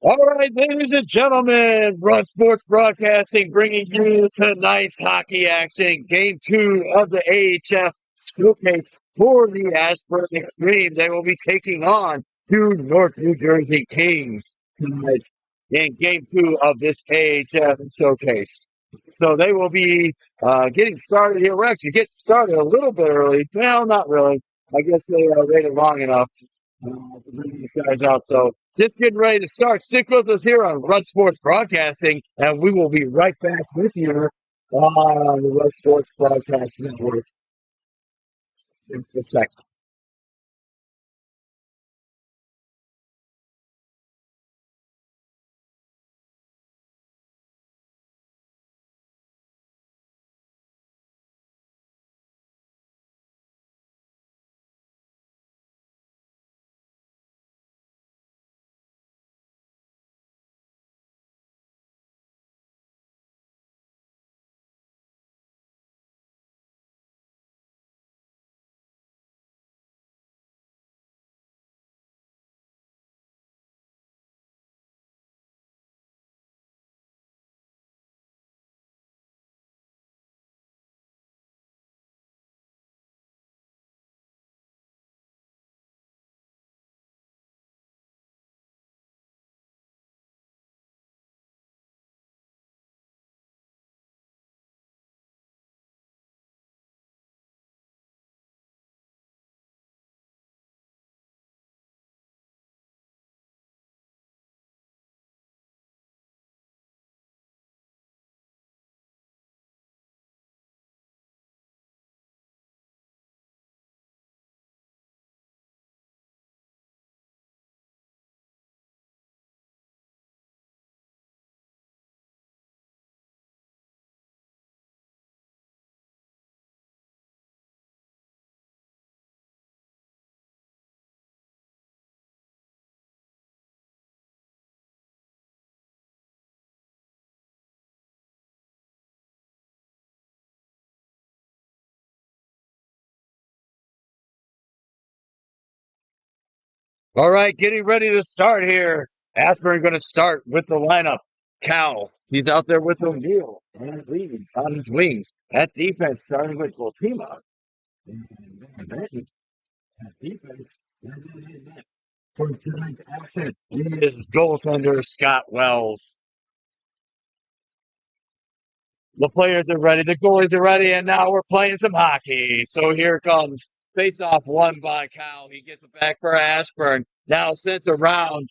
All right, ladies and gentlemen, Run Sports Broadcasting bringing you tonight's hockey action. Game 2 of the AHF Showcase for the Ashburn Xtreme. They will be taking on two North New Jersey Kings tonight in Game 2 of this AHF Showcase. So they will be getting started here. We're actually getting started a little bit early. Well, not really. I guess they waited long enough to bring these guys out. So just getting ready to start. Stick with us here on Run Sports Broadcasting, and we will be right back with you on the Run Sports Broadcast Network in just a second. All right, getting ready to start here. Ashburn going to start with the lineup. Cal, he's out there with O'Neill and Lee on his wings. At defense, starting with Voltima. And Benton at defense. And then in net for tonight's action is goaltender Scott Wells. The players are ready, the goalies are ready, and now we're playing some hockey. So here comes face off one by Cal. He gets it back for Ashburn. Now sent around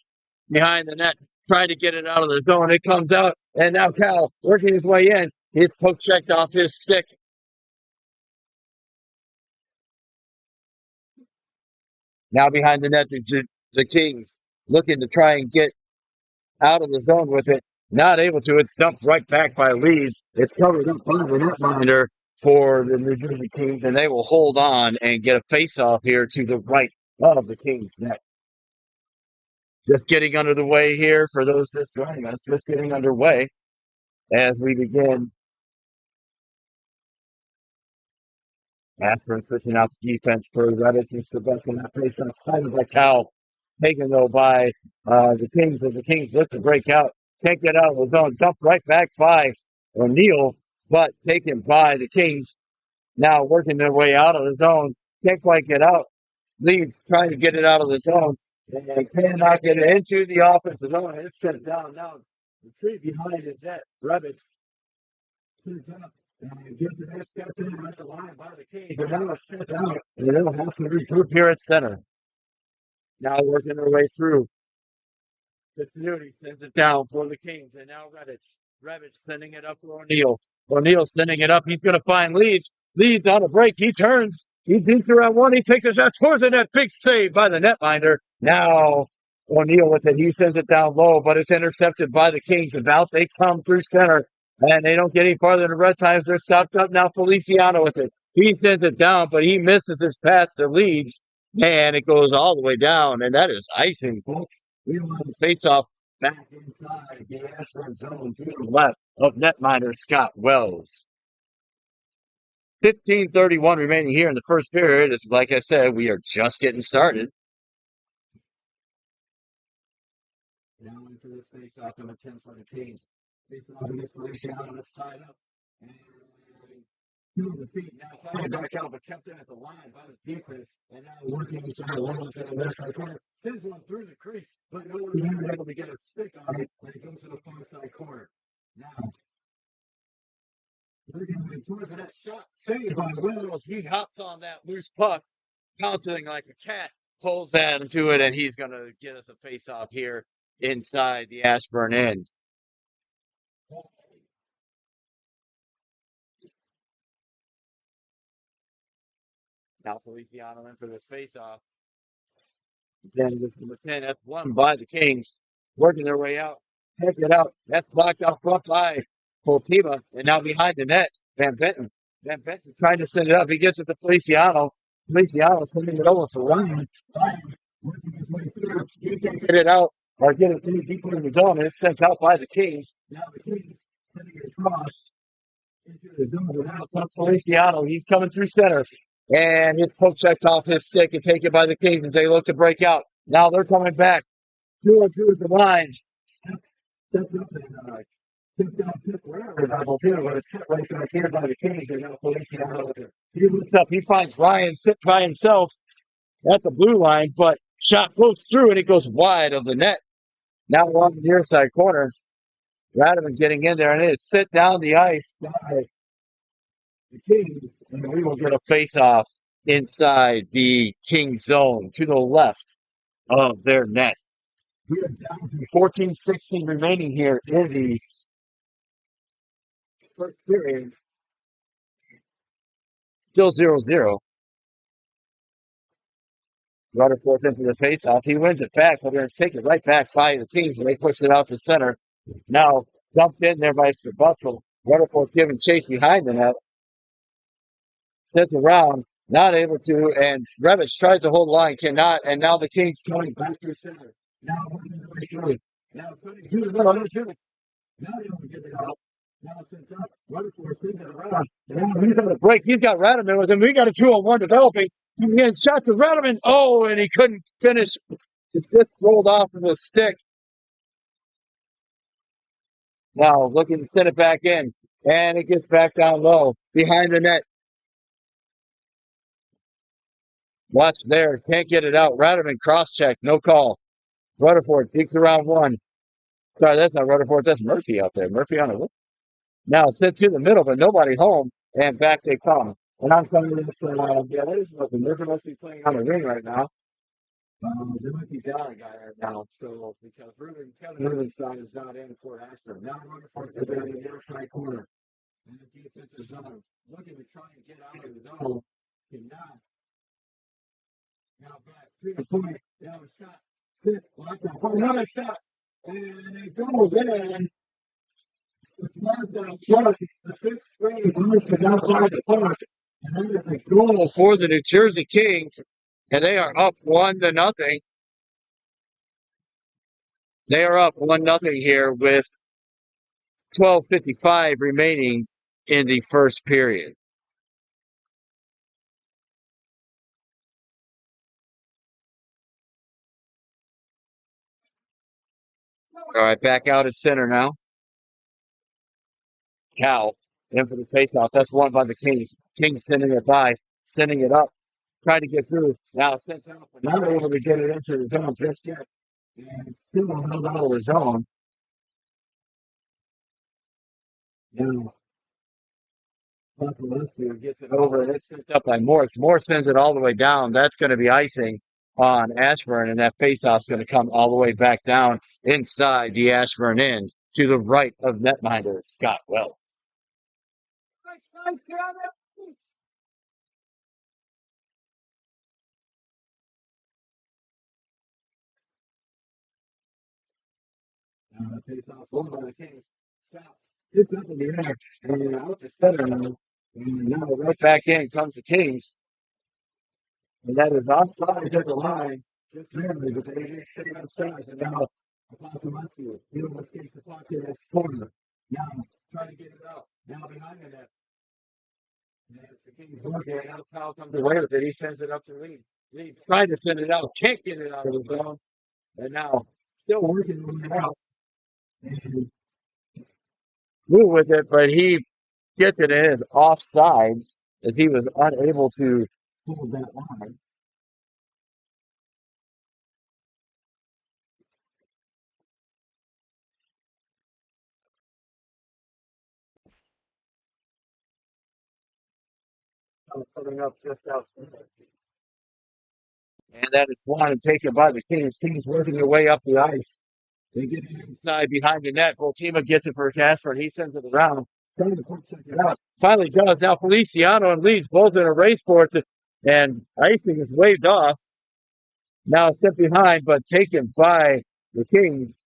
behind the net, trying to get it out of the zone. It comes out, and now Cal working his way in. His poke checked off his stick. Now behind the net, the Kings looking to try and get out of the zone with it. Not able to. It's dumped right back by Leeds. It's covered up by the netminder for the New Jersey Kings, and they will hold on and get a face-off here to the right of the Kings net. Just getting under the way here for those just joining us. Just getting underway as we begin. Ashburn switching out the defense for Reddit and Sebastian. That face-off kind by Cal. Taken though by the Kings as the Kings look to break out. Can't get out of the zone. Dumped right back by O'Neill, but taken by the Kings. Now working their way out of the zone. Can't quite get out. Leeds trying to get it out of the zone. And cannot get it into the offensive zone. It's sent down now. The tree behind his net. Rebbit sent up. And gives the next step in at the line by the Kings. And now it's sent out. And they'll have to regroup here at center. Now working their way through. Continuity sends it down for the Kings, and now Redditch. Redditch sending it up for O'Neill. O'Neill sending it up. He's going to find Leeds. Leeds on a break. He turns. He beats around one. He takes a shot towards the net. Big save by the netminder. Now O'Neill with it. He sends it down low, but it's intercepted by the Kings. About they come through center, and they don't get any farther than red times. They're stopped up now. Feliciano with it. He sends it down, but he misses his pass to Leeds, and it goes all the way down, and that is icing, folks. We will have a face-off back inside the Ashburn zone to the left of netminder Scott Wells. 15:31 remaining here in the first period. As like I said, we are just getting started. Now in for this face off number 10 for the Kings. Face off against Federatio. It's tied up. And to the feet. Now trying to back out, but kept in at the line by the defense. And now working each other along to the left right corner. Sends one through the crease, but no one was able to get a stick on it. And it goes to the far side corner. Now, looking towards that shot. Saved by Wills. He hops on that loose puck, bouncing like a cat. Pulls that into it, and he's going to get us a face-off here inside the Ashburn end. Now Feliciano in for this face-off. Then this number 10, that's won by the Kings. Working their way out. Take it out. That's blocked out front by Fultima, and now behind the net, Van Benton. Van Benton trying to send it up. He gets it to Feliciano. Feliciano sending it over for Ryan. Working his way through. He can't get it out or get it too deep in the zone. It's sent out by the Kings. Now the Kings sending it across into the zone. Now comes Feliciano. He's coming through center. And it's poke checked off his stick and taken by the Kings as they look to break out. Now they're coming back. 2-2 at the line. Stepped up and tipped down, tipped wherever double too, but it's hit right back here by the Kings. They got Feliciano with it. He looks up. He finds Ryan sit by himself at the blue line, but shot goes through and it goes wide of the net. Now on the near side corner, Radovan getting in there, and it is sit down the ice by the Kings, and we will get a face-off inside the Kings zone to the left of their net. We are down to 14-16 remaining here in the first period. Still 0-0. Rutherford into the face-off. He wins it back, but they're going to take it right back by the Kings, and they push it out to center. Now dumped in there by Bustle. Rutherford giving chase behind the net. Sits around, not able to, and Revich tries to hold the line, cannot, and now the Kings coming back through center. Now working their way through. Now cutting through the middle, now they don't get it out. Now sends up. Rutherford sends it around. Now he's on a break. He's got Radovan with him. We got a 2-on-1 developing. He's getting shot to Radovan. Oh, and he couldn't finish. It just rolled off of the stick. Now looking to send it back in, and it gets back down low behind the net. Watch there. Can't get it out. Radovan cross-check. No call. Rutherford digs around one. Sorry, that's not Rutherford. That's Murphy out there. Murphy on the look. Now sent to the middle, but nobody home. And back they come. And I'm coming to this. Yeah, that is nothing. Murphy must be playing on the ring right now. There might be down a guy right now. So, because Kevin Rubenstein is not in for Ashburn. Now Rutherford is in the outside corner. And the defensive zone. Looking to try and get out of the zone. Cannot. Now back to the point. Now a shot. Sit. Another shot. And they go again. It's not that close. The fifth screen moves to outside the park. And then there's a goal for the New Jersey Kings. And they are up 1-0. They are up 1-0 here with 12:55 remaining in the first period. All right, back out at center now. Cal in for the faceoff. That's won by the Kings. Kings sending it by, sending it up, trying to get through. Now sent out, but not able to get it into the zone just yet. And still held out of the zone. Now Vasilevsky gets it over, and it's sent up by Morse. Morse sends it all the way down. That's going to be icing on Ashburn, and that faceoff's going to come all the way back down inside the Ashburn end to the right of netminder Scott Wells. Face off over by the Kings. Shot tipped up in the air and out to center now. And now right back in comes the Kings. And that is offside at the line. Just barely, but they didn't sit outside. And now Vasilevsky, escapes the puck in its corner. Now trying to get it out. Now behind the net. And as the Kings working, now Kyle comes away with it. He sends it up to Lee. Lee tried to send it out, can't get it out of the zone. And now Still working it out. And move with it, but he gets it in his offsides as he was unable to hold that line. Coming up just outside. And that is one and taken by the Kings. Kings working their way up the ice. They get it inside behind the net. Voltima gets it for Ashburn. He sends it around. Trying to check it out. Finally does. Now Feliciano and Leeds both in a race for it. And icing is waved off. Now set behind, but taken by the Kings.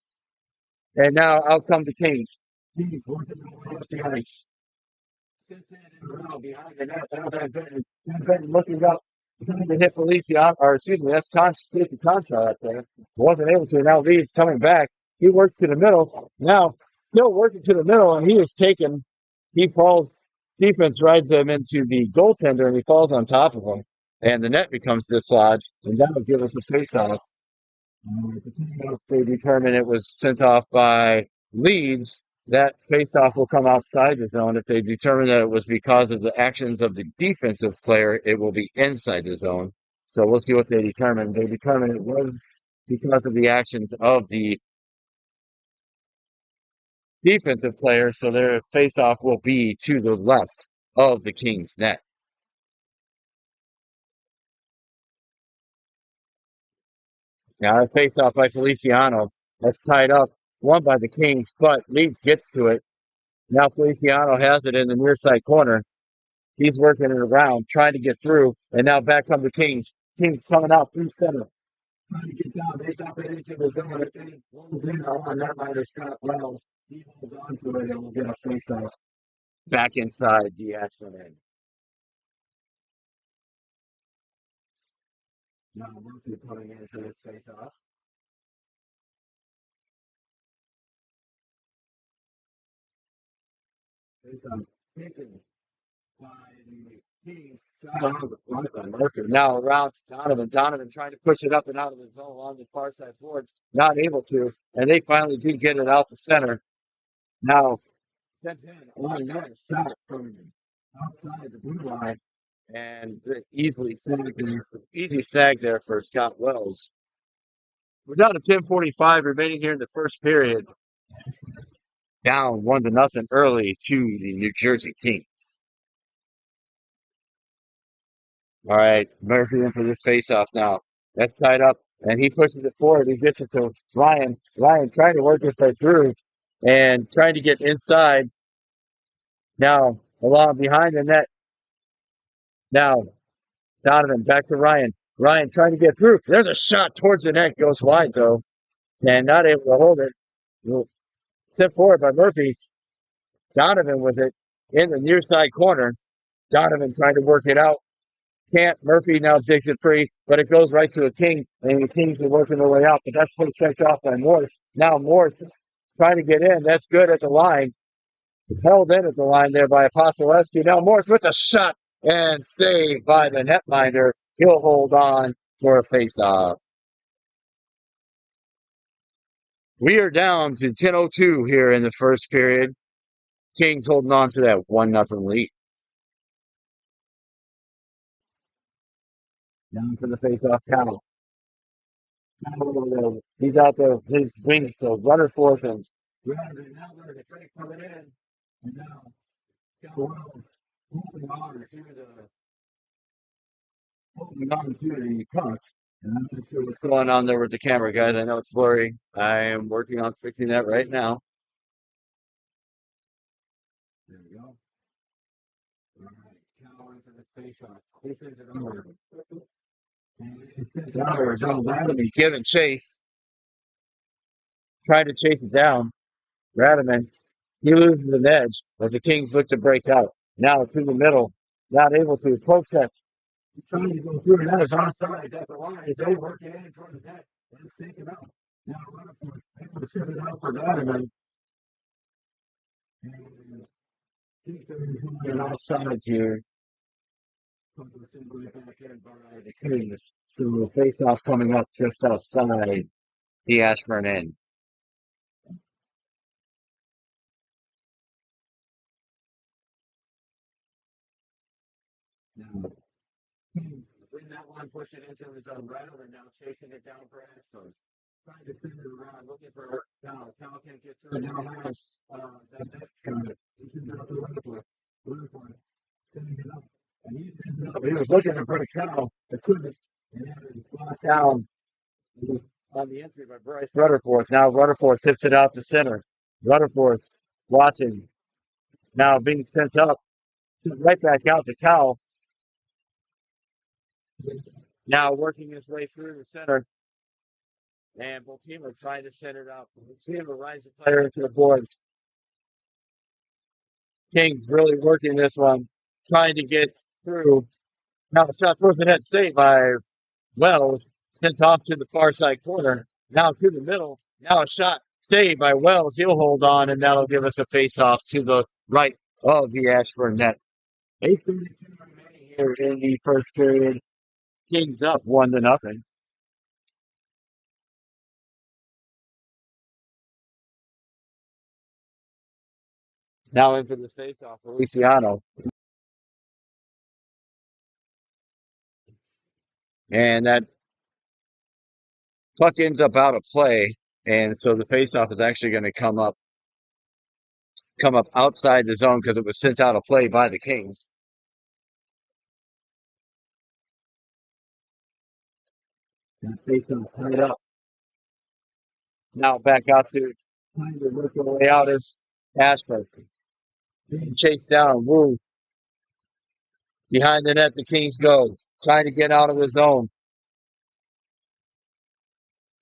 And now out come the Kings. Kings working their way up the ice. Sent in around behind the net. Now Benton looking up. Trying to hit Felicia, or excuse me, that's Concha out there. Wasn't able to. Now Leeds coming back. He works to the middle. Now, still working to the middle, and he is taken. He falls. Defense rides him into the goaltender, and he falls on top of him. And the net becomes dislodged, and that will give us a face-off. If they determine it was sent off by Leeds, that face-off will come outside the zone. If they determine that it was because of the actions of the defensive player, it will be inside the zone. So we'll see what they determine. They determine it was because of the actions of the defensive player, so their face-off will be to the left of the Kings' net. Now, a face-off by Feliciano. That's tied up, won by the Kings, but Leeds gets to it. Now Feliciano has it in the near side corner. He's working it around, trying to get through, and now back come the Kings. Kings coming out through center. Trying to get down. They drop it into the zone. If they rolls in on that line, Scott Wells. He holds on to it and will get a face-off back inside the action end. Now Murphy putting in for this face-off. Face-off taken by the Kings. Now around Donovan. Donovan trying to push it up and out of the zone along the far side boards. Not able to. And they finally do get it out the center. Now sent in on another shot from outside the blue line. And easily easy snag there for Scott Wells. We're down to 10:45 remaining here in the first period. Down 1-0 early to the New Jersey Kings. All right, Murphy in for this face-off now. That's tied up, and he pushes it forward. He gets it to Ryan. Ryan trying to work his way through and trying to get inside. Now, along behind the net. Now, Donovan back to Ryan. Ryan trying to get through. There's a shot towards the net. Goes wide, though. And not able to hold it. Sent forward by Murphy. Donovan with it in the near side corner. Donovan trying to work it out. Can't. Murphy now digs it free, but it goes right to a King, and the Kings are working their way out. But that's put checked off by Morse. Now Morse trying to get in. That's good at the line. Held in at the line there by Apostolescu. Now Morse with a shot and saved by the netminder. He'll hold on for a face-off. We are down to 10:02 here in the first period. Kings holding on to that 1-0 lead. Down for the face-off Cal. He's out there, his wings, so runner force him. Now there's a break coming in. And now Cal Wells holding on to the puck. And I'm not sure what's going on there with the camera, guys. I know it's blurry. I am working on fixing that right now. There we go. All right, Cal in for the face-off. He sends it over. Radaman giving chase. Trying to chase it down. Radaman, he loses an edge as the Kings look to break out. Now through the middle. Not able to. Poke check. He's trying to go through. That is offside at the line. He's working in towards the net. Let's take it out. Now running for it. Able to set it out for Radaman. And think they're going offside here. Right back in by the Kings. So the face-off coming up just outside the Ashburn end. Now, when that one pushed it into his own right over, now chasing it down for Ashburn. Trying to send it around, looking for Cal. Cal can't get through it down there. That's got it. He sends it up to Rutherford. Sending it up. And he sends it up. He was looking for Cal. But couldn't. And then it blocked down on the entry by Bryce Rutherford. Now Rutherford tips it out to center. Rutherford watching. Now being sent up. Right back out to Cal. Now working his way through the center. And Baltimore trying to set it up. Baltimore rides the player into the board. Kings really working this one, trying to get through. Now the shot towards the net, saved by Wells, sent off to the far side corner. Now to the middle. Now a shot saved by Wells. He'll hold on, and that'll give us a face-off to the right of the Ashburn net. 8:32 remaining here in the first period. Kings up 1-0. Now in for this face-off, Feliciano. And that puck ends up out of play. And so the face-off is actually going to come up outside the zone because it was sent out of play by the Kings. And face-off tied up. Now back out to trying to work their way out is Ashburn. Being chased down. Woo. Behind the net, the Kings go. Trying to get out of the zone.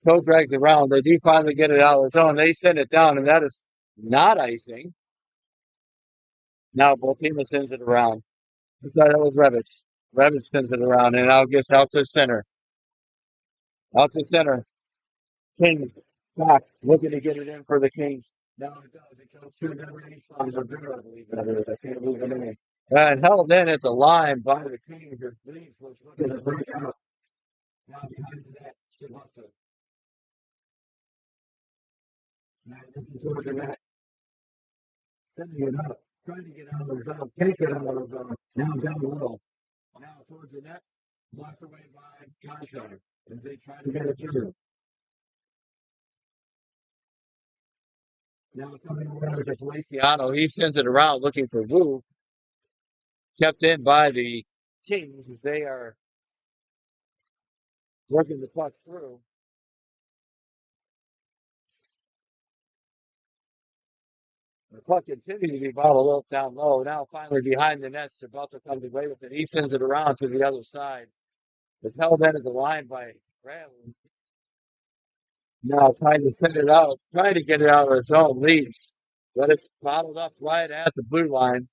Toe drags around. They do finally get it out of the zone. They send it down, and that is not icing. Now Baltimore sends it around. Sorry, that was Revitz. Revitz sends it around, and now gets out to center. Out to center. Kings back, looking to get it in for the Kings. Now it does. It goes through the range from the I believe that is. I can't move it in. And held in at the line by the Kings. Their Leeds was looking to break out. Now behind that, now looking towards the net. Sending it up. Trying to get out of the zone. Can't get out of the zone. Now down low. Now towards the net. Blocked away by Concho as they try to get it through. Now coming over to Feliciano. He sends it around looking for Wu. Kept in by the Kings as they are working the puck through. The puck continues to be bottled up down low. Now finally behind the nets. They're about to come away with it. He sends it around to the other side. It's held in at the line by Bradley. Now trying to send it out. Trying to get it out of his own Leeds. But it's bottled up right at the blue line.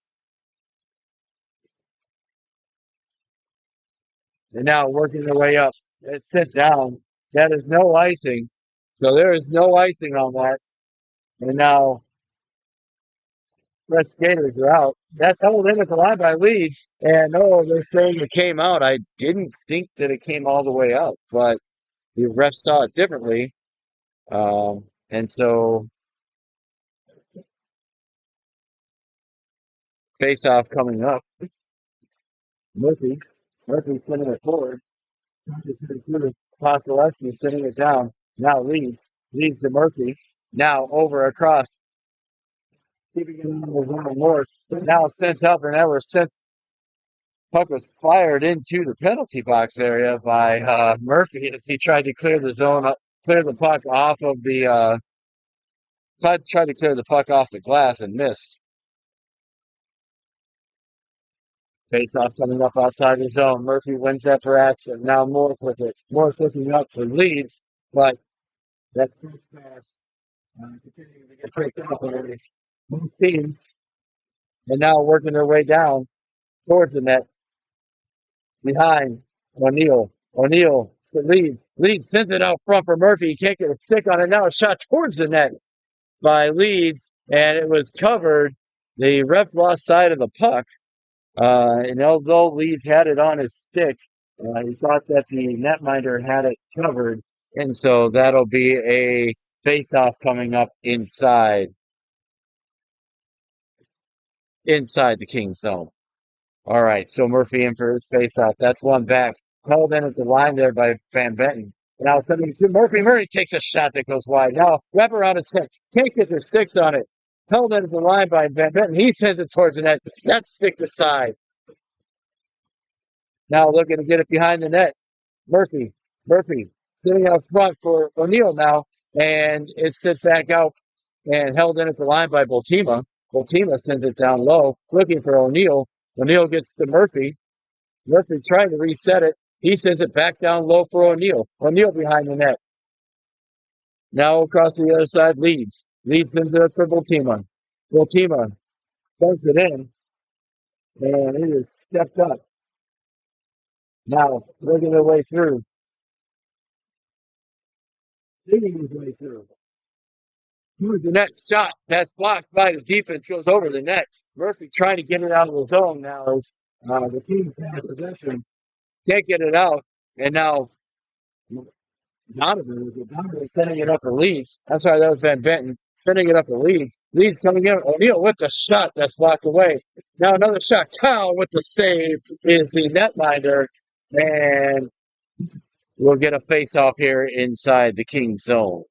And now working their way up. It's sent down. That is no icing. So there is no icing on that. And now fresh skaters are out. That's held in at the line by Leeds. And no, they're saying it came out. I didn't think that it came all the way out, but the refs saw it differently. And so face off coming up. Murphy sending it forward. Vasilevsky sending it down. Now leads to Murphy. Now over across. Keeping it on the one more. Now sent up, and that was sent. Puck was fired into the penalty box area by Murphy as he tried to clear the zone, clear the puck off of the. Tried to clear the puck off the glass and missed. Face off coming up outside the zone. Murphy wins that for Ashburn. Now Morse with it. Morse looking up for Leeds, but that first pass continuing to get picked up already. Both teams, and now working their way down towards the net. Behind O'Neill. O'Neill to Leeds. Leeds sends it out front for Murphy. He can't get a stick on it. Now a shot towards the net by Leeds, and it was covered. The ref lost sight of the puck. And although Leeds had it on his stick, he thought that the netminder had it covered. And so that'll be a face-off coming up inside the King's zone. All right, so Murphy in for his face-off. That's one back. Held in at the line there by Van Benton. Now sending it to Murphy. Murphy takes a shot that goes wide. Now wrap around a 10. Can't get the six on it. Held in at the line by Van Benton. He sends it towards the net. That's stick aside. Now looking to get it behind the net. Murphy sitting out front for O'Neill now. And it sits back out and held in at the line by Boltima. Boltima sends it down low, looking for O'Neill. O'Neill gets to Murphy. Murphy trying to reset it. He sends it back down low for O'Neill. O'Neill behind the net. Now across the other side, Leeds. Leeds sends it up for Boltima. Boltima sends it in, and it is stepped up. Now working their way through. Digging his way through. Here's the net shot. That's blocked by the defense. Goes over the net. Murphy trying to get it out of the zone now. The Kings have possession. Can't get it out. And now Donovan sending it up for Leeds. I'm sorry, that was Van Benton. Sending it up for Leeds. Leeds coming in. O'Neill with the shot that's blocked away. Now another shot. Kyle with the save is the netminder. And we'll get a face-off here inside the Kings zone.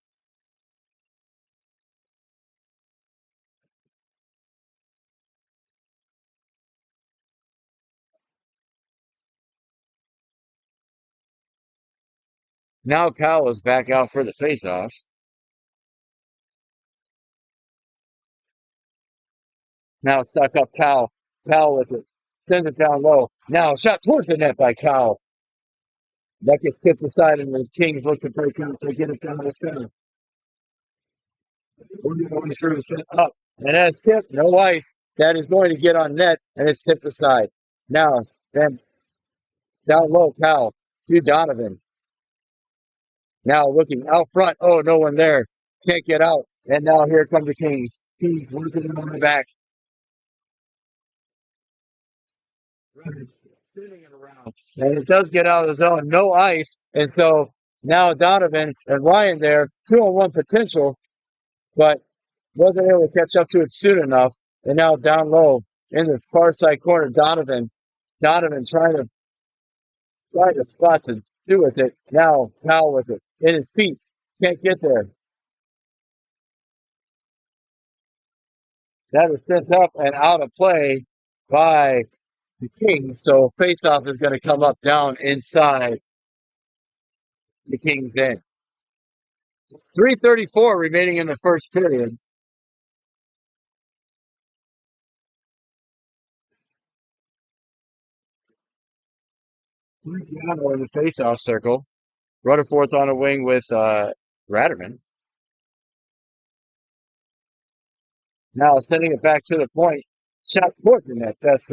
Now Kyle is back out for the face-off. Now it's stuck up Kyle. Kyle with it. Sends it down low. Now shot towards the net by Kyle. That gets tipped aside, and the Kings look to break out to get it down the center. We're going through up. And that's tipped. No ice. That is going to get on net, and it's tipped aside. Now, then down low, Kyle to Donovan. Now looking out front. Oh, no one there. Can't get out. And now here come the Kings. Kings working them on the back. Spinning it around. And it does get out of the zone. No ice. And so now Donovan and Ryan there, 2-on-1 potential, but wasn't able to catch up to it soon enough. And now down low in the far side corner, Donovan trying to find a spot to do with it. Now Powell with it in his feet. Can't get there. That was sent up and out of play by the Kings. So faceoff is going to come up down inside the Kings end. 3:34 remaining in the first period. Luciano in the faceoff circle. Rutherford's on a wing with Ratterman. Now sending it back to the point. Shot towards the net. That's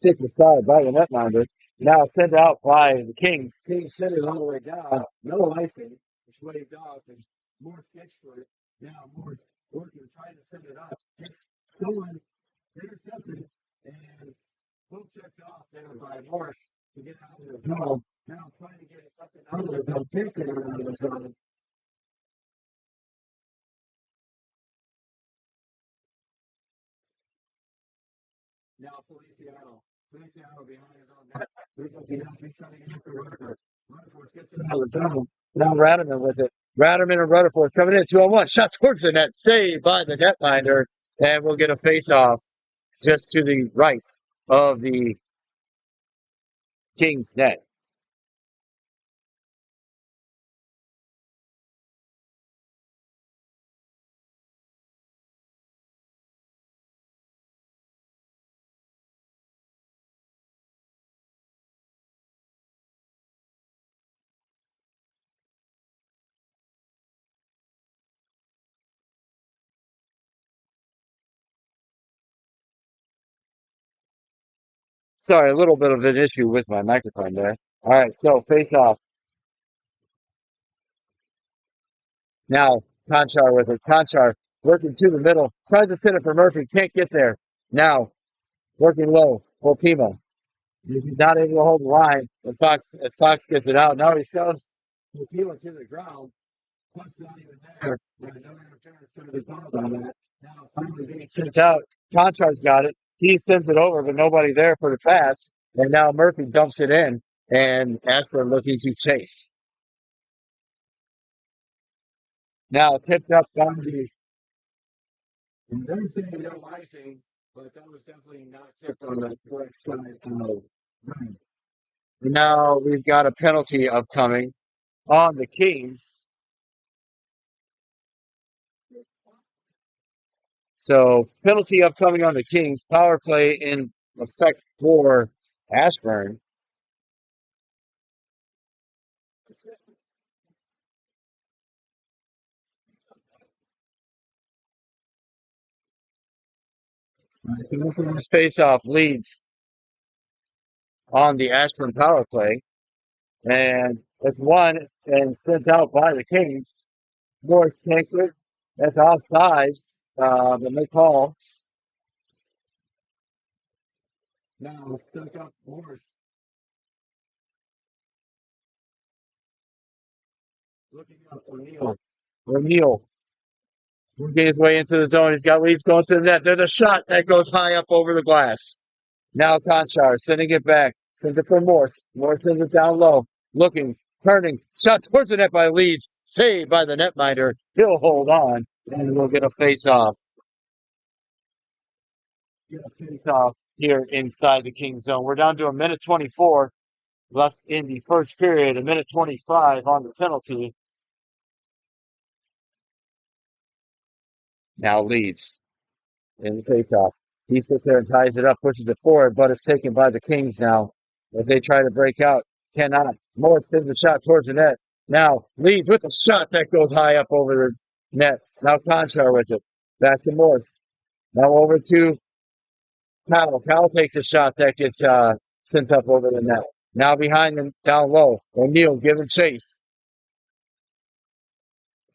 tipped aside by the netminder. Now sent out by the Kings. Kings send it all the way down. No icing. It's waved off and more sketch for it. Now more working, trying to send it up. Someone intercepted and both checked off there by Morris to get out of the zone. Now trying to get it up and out of the zone. Can't get it out of the zone. Now Feliciano behind his own net. He's trying to get it to Rutherford. Rutherford gets it out of the zone. Now Ratterman with it. Ratterman and Rutherford coming in 2-on-1. Shot towards the net. Saved by the netminder. And we'll get a face-off just to the right of the Kings net. Sorry, a little bit of an issue with my microphone there. All right, so face off. Now, Conchar with it. Conchar working to the middle. Tries to send it for Murphy. Can't get there. Now, working low. Ultima. He's not able to hold the line. And as Fox gets it out. Now he shows He threw it to the ground. Puck's not even there. There's no interference to the ground on that. Now, finally being sent out. Contrar's got it. He sends it over, but nobody there for the pass. And now Murphy dumps it in, and Ashburn looking to chase. Now tipped up on the. They're saying no icing, but that was definitely not tipped on the correct side of the ring. Now we've got a penalty upcoming on the Kings. So penalty upcoming on the Kings. Power play in effect for Ashburn. Face-off lead on the Ashburn power play, and it's won and sent out by the Kings. Morris Tankard. That's offsides. The they call. Now stuck up Morris. Looking up O'Neal. O'Neal working his way into the zone. He's got leads going to the net. There's a shot that goes high up over the glass. Now Conchar sending it back. Sends it for Morse. Morse sends it down low. Looking, turning. Shot towards the net by Leeds. Saved by the netminder. He'll hold on. And we'll get a face off. Get a face off here inside the King zone. We're down to a minute 24 left in the first period. A minute 25 on the penalty. Now Leeds in the face-off. He sits there and ties it up, pushes it forward, but it's taken by the Kings now as they try to break out. Cannot. Morris sends a shot towards the net. Now leads with a shot that goes high up over the net. Now Conchar with it. Back to Morris. Now over to Powell. Powell takes a shot that gets sent up over the net. Now behind them, down low. O'Neal giving chase.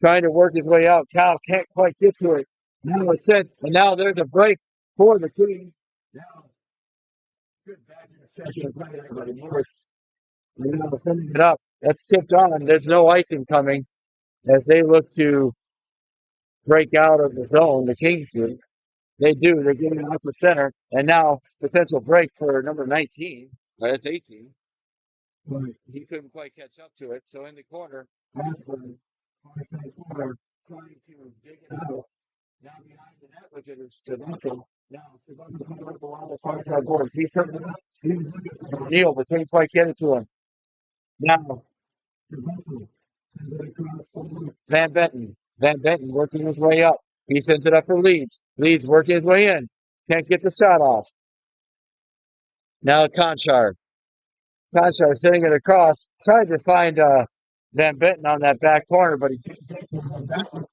Trying to work his way out. Cal can't quite get to it. Now it's it. And now there's a break for the Kings. Now, good back interception by everybody. Morris. Now sending it up. That's tipped on. There's no icing coming as they look to break out of the zone. The Kings do. They do. They're getting it up the center. And now potential break for number 19. That's 18. But he couldn't quite catch up to it. So in the corner, Ashburn, trying to dig it out. Now behind the net, which is Federatio. Now Federatio coming up along the far side boards. He's turning it up. He's looking for Neal, but couldn't quite get it to him. Now Federatio sends it across for Van Benton. Van Benton working his way up. He sends it up for Leeds. Leeds working his way in. Can't get the shot off. Now Conchar. Conchar sending it across. Tried to find Van Benton on that back corner, but he couldn't get to him. That was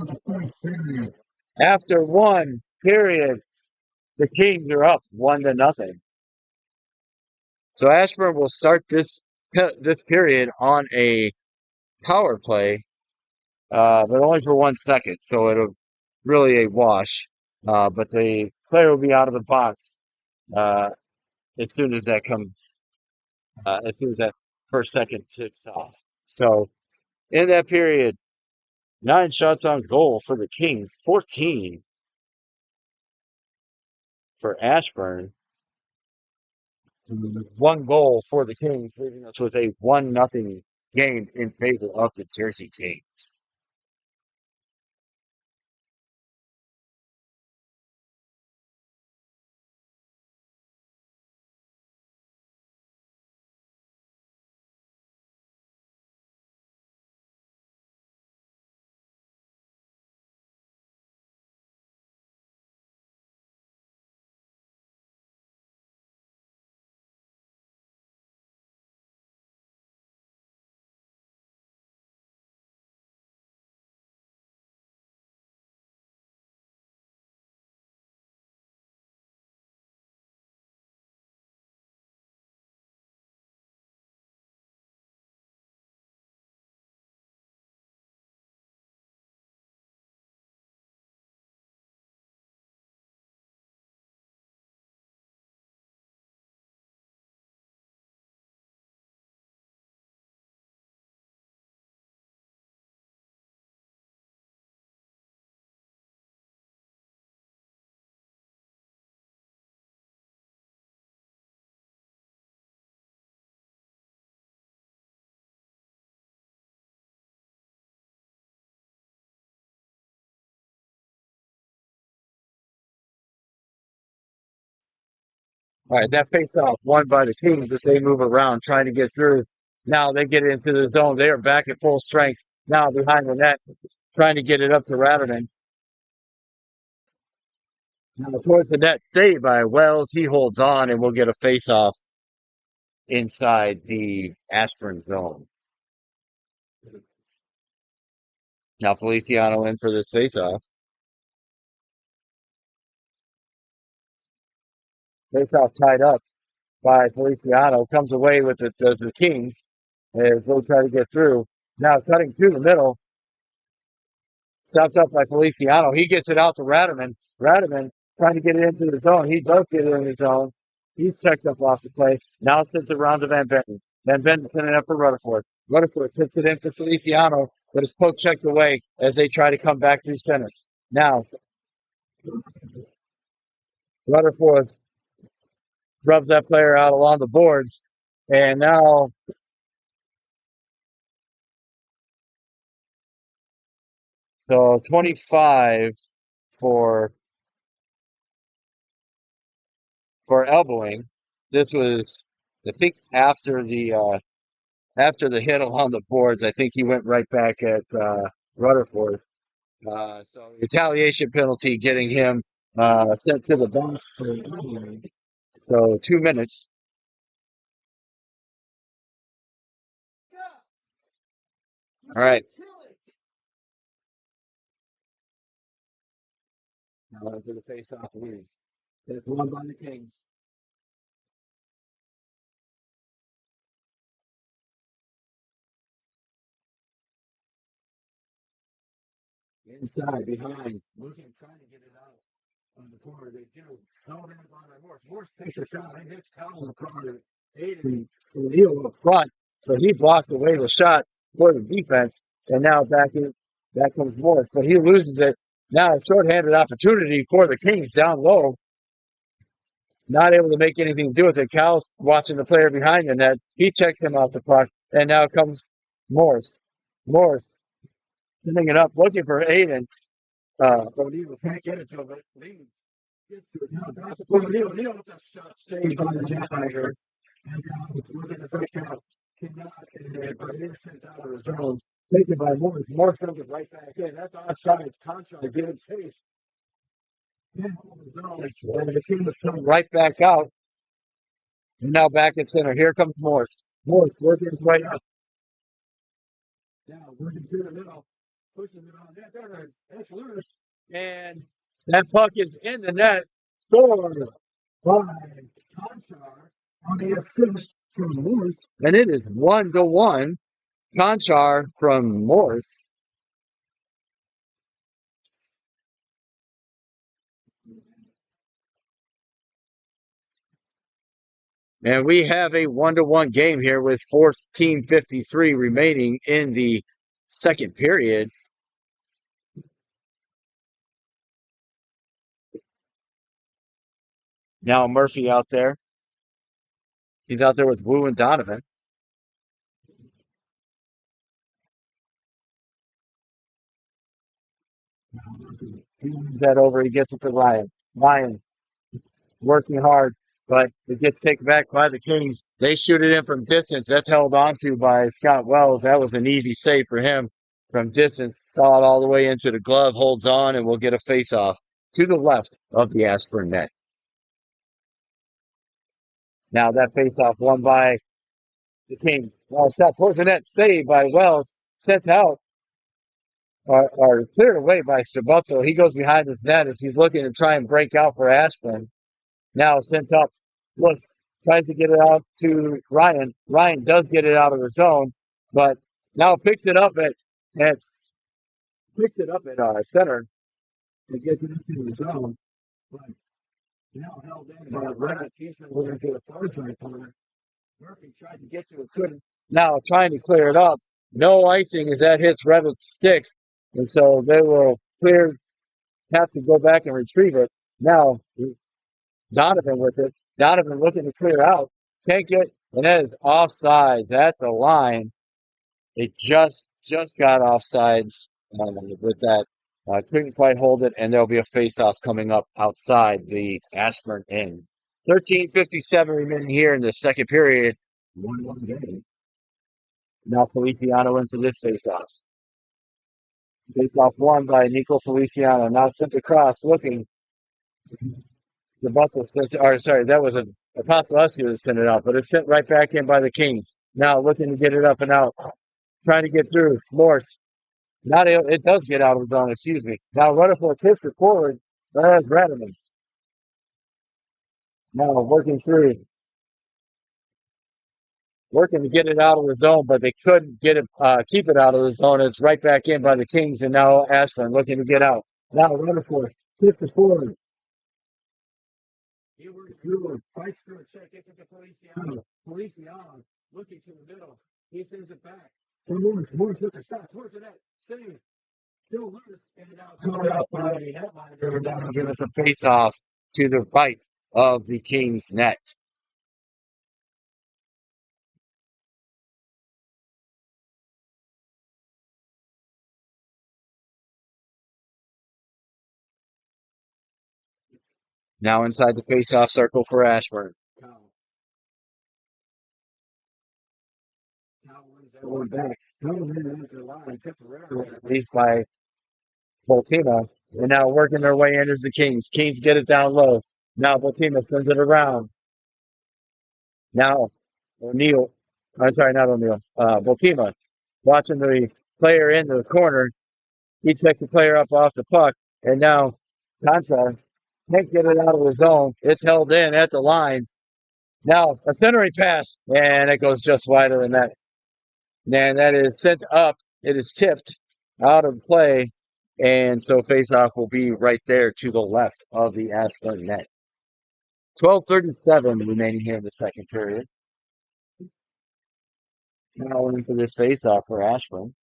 the first period. After one period, the Kings are up 1-0. So Ashburn will start this period on a power play, but only for 1 second. So it'll really a wash. But the player will be out of the box uh, as soon as as soon as that first second ticks off. So in that period, 9 shots on goal for the Kings, 14 for Ashburn. 1 goal for the Kings, leaving us with a 1-0 game in favor of the Jersey Kings. All right, that face off won by the Kings as they move around trying to get through. Now they get into the zone. They are back at full strength. Now behind the net, trying to get it up to Ratterman. Now towards the net, saved by Wells. He holds on and we'll get a face off inside the Ashburn zone. Now Feliciano in for this face off. Face off tied up by Feliciano. Comes away with the Kings as they try to get through. Now cutting through the middle. Stopped up by Feliciano. He gets it out to Ratterman. Ratterman trying to get it into the zone. He does get it in the zone. He's checked up off the play. Now sends it around to Van Benton. Van Benton sending it up for Rutherford. Rutherford puts it in for Feliciano, but his poke checked away as they try to come back through center. Now, Rutherford rubs that player out along the boards. And now so 25 for elbowing. This was, I think, after the hit along the boards. I think he went right back at Rutherford. So retaliation penalty, getting him sent to the box for elbowing. So 2 minutes. All right. Now into the face-off leads. It's won by the Kings. Inside, behind, looking, trying to get it out on the corner. They do. Held in by Morse. Morse takes a shot and hits Kyle in the corner. Aiden O'Neill up front. So he blocked away the shot for the defense. And now back comes Morse. But he loses it. Now a shorthanded opportunity for the Kings down low. Not able to make anything to do with it. Cal's watching the player behind the net. He checks him off the puck. And now comes Morse. Morse sending it up, looking for Aiden. O'Neill can't get it to him. Lee gets to it now. Back to O'Neill. O'Neill with the shot saved by the net. And now looking to break out. Cannot get it, but it is sent out of the zone. Taken by Morse. Morse sends it right back in. That's offside. It's contract. Give it chase. In the zone. And the Kings come right back out. And now back at center. Here comes Morse. Morse working his way up. Now working to the middle. Pushes it on net. There, that's loose. And that puck is in the net. Scored by Conchar on the assist from Morse. And it is 1-1. Conchar from Morse. And we have a 1-1 game here with 14:53 remaining in the second period. Now Murphy out there. He's out there with Wu and Donovan. He moves that over. He gets it to Ryan. Ryan working hard, but it gets taken back by the Kings. They shoot it in from distance. That's held on to by Scott Wells. That was an easy save for him from distance. Saw it all the way into the glove, holds on, and we'll get a face-off to the left of the Ashburn net. Now that face-off won by the Kings. Shot towards the net, saved by Wells, sent out, or cleared away by Stabuzzo. He goes behind his net as he's looking to try and break out for Ashburn. Now sent up. Look, tries to get it out to Ryan. Ryan does get it out of the zone, but now picks it up at center and gets it into the zone. But now held in by Red. He's moving to the third right corner. Murphy tried to get to it, couldn't. Now trying to clear it up. No icing as that hits Revitt's stick, and so they will have to go back and retrieve it. Now Donovan with it. Donovan looking to clear out. Can't get, and that is offsides at the line. It just got offsides with that. Couldn't quite hold it, and there'll be a face-off coming up outside the Ashburn end. 13:57 remaining here in the second period. 1-1 game. Now Feliciano into this face-off. Face-off won by Nico Feliciano. Now sent across, looking. The Buffalo sent, or sorry, that was an Apostolescu that sent it out, but it's sent right back in by the Kings. Now looking to get it up and out, trying to get through. Morse. Not it does get out of zone, excuse me. Now running for a pitch for forward. There's Radamans. Now working through. Working to get it out of the zone, but they couldn't get it, keep it out of the zone. It's right back in by the Kings, and now Ashburn looking to get out. Now running for it. Tips it forward. He works through it, fights through a check into Feliciano. Feliciano looking to the middle. He sends it back. Morris with the shot towards the net. Save. Still loose. And now coming up by the netminder. That'll give us a face off to the right of the Kings net. Now inside the face-off circle for Ashburn. Going back. Released by Voltima. And now working their way into the Kings. Kings get it down low. Now Voltima sends it around. Now O'Neill. I'm sorry, not O'Neill. Voltima. Watching the player into the corner. He checks the player up off the puck. And now Contra can't get it out of the zone. It's held in at the line. Now a centering pass. And it goes just wide of the net. And that is sent up. It is tipped out of play. And so faceoff will be right there to the left of the Ashburn net. 12:37 remaining here in the second period. Now in for this faceoff for Ashburn.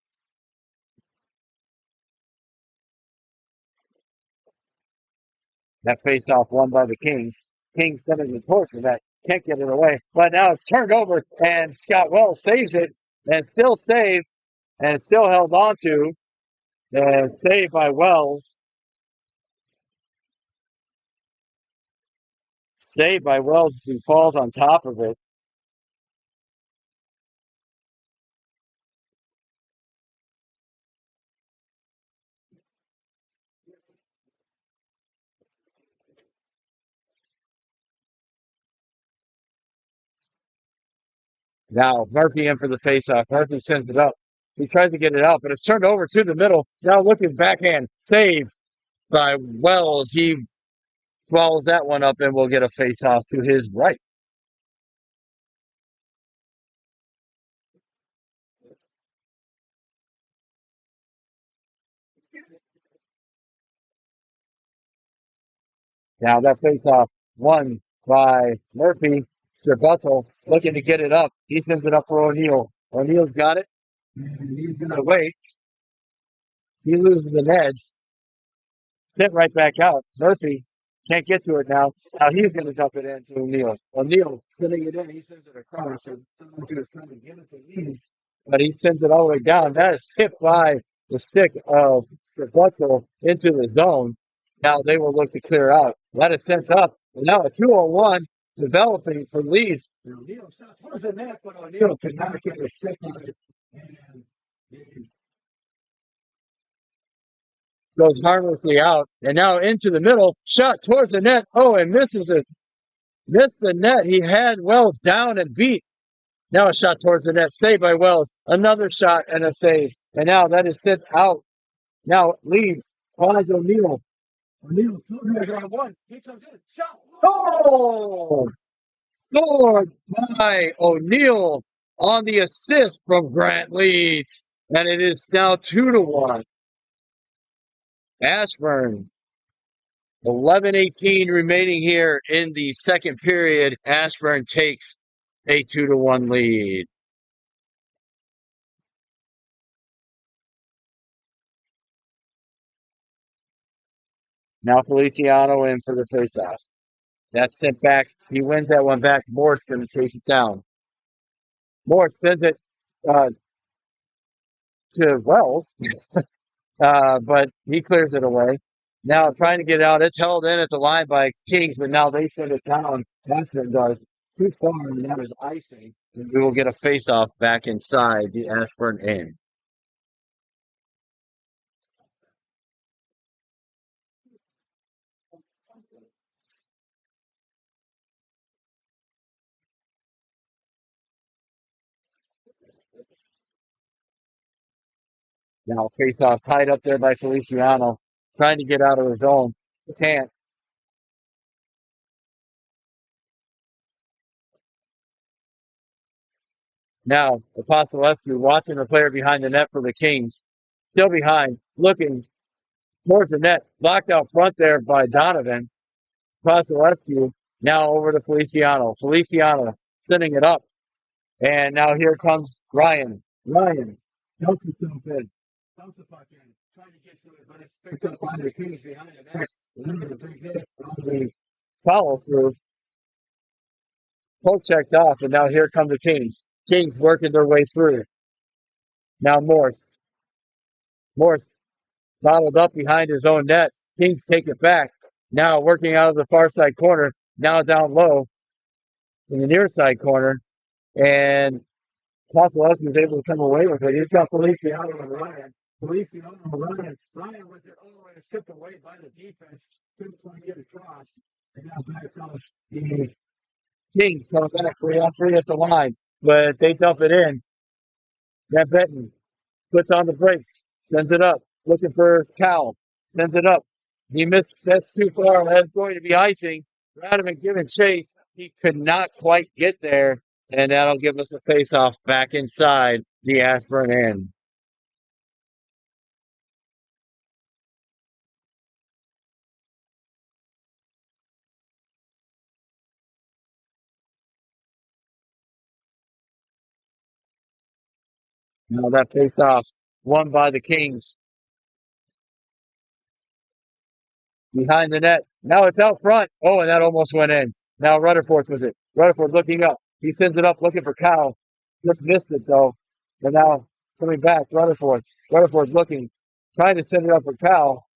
That faceoff won by the Kings. Kings sending the torch for that. Can't get it away. But now it's turned over and Scott Wells saves it and still saved and still held on to. And saved by Wells. Saved by Wells who falls on top of it. Now Murphy in for the faceoff. Murphy sends it up. He tries to get it out, but it's turned over to the middle. Now looking backhand. Save by Wells. He swallows that one up and will get a faceoff to his right. Now that faceoff won by Murphy. Sir Buttle looking to get it up. He sends it up for O'Neill. O'Neill's got it. And he's going to wait. He loses an edge. Sent right back out. Murphy can't get to it now. Now he's going to dump it in to O'Neill. O'Neill sending it in. He sends it across. He's trying to get it to Leeds, but he sends it all the way down. That is tipped by the stick of Sir Buttle into the zone. Now they will look to clear out. That is sent up. And now a 2-on-1 developing for Leeds. O'Neill shot towards the net, but O'Neill could not get a stick on it. And goes harmlessly out. And now into the middle. Shot towards the net. Oh, and misses it. Missed the net. He had Wells down and beat. Now a shot towards the net. Saved by Wells. Another shot and a save. And now that is sent out. Now Leeds finds O'Neill. O'Neill on one. He comes in. Shot. Oh! Scored by O'Neill on the assist from Grant Leeds. And it is now 2-1. Ashburn. 11:18 remaining here in the second period. Ashburn takes a 2-1 lead. Now Feliciano in for the faceoff. That's sent back. He wins that one back. Morse going to chase it down. Morse sends it to Wells, but he clears it away. Now trying to get out. It's held in at the line by Kings, but now they send it down. Ashburn does too far, and that is icing. And we will get a face-off back inside the Ashburn end. Now face-off tied up there by Feliciano, trying to get out of his zone. Can't. Now Apostolescu watching the player behind the net for the Kings. Still behind, looking towards the net. Blocked out front there by Donovan. Vasilevsky now over to Feliciano. Feliciano sending it up. And now here comes Ryan. Ryan helps himself in. Dumps the puck in. Trying to get to it, but it's picked up by the Kings behind the net. Another big hit on the follow through. Poke checked off, and now here come the Kings. Kings working their way through. Now Morse. Morse bottled up behind his own net. Kings take it back. Now working out of the far side corner. Now down low in the near side corner. And Vasilevsky was able to come away with it. He's got Feliciano and Ryan. Feliciano and Ryan. Ryan with it all the way tipped away by the defense. Couldn't quite get across. And now back comes the Kings coming back 3-on-3 at the line. But they dump it in. Van Benton puts on the brakes. Sends it up. Looking for Cal. Sends it up. He missed. That's too far. That's going to be icing. Radovan giving chase. He could not quite get there. And that'll give us a face-off back inside the Ashburn end. Now that face-off won by the Kings behind the net. Now it's out front. Oh, and that almost went in. Now Rutherford with it. Rutherford looking up. He sends it up looking for Cal. Just missed it though. And now coming back, Rutherford. Rutherford's looking, trying to send it up for Cal.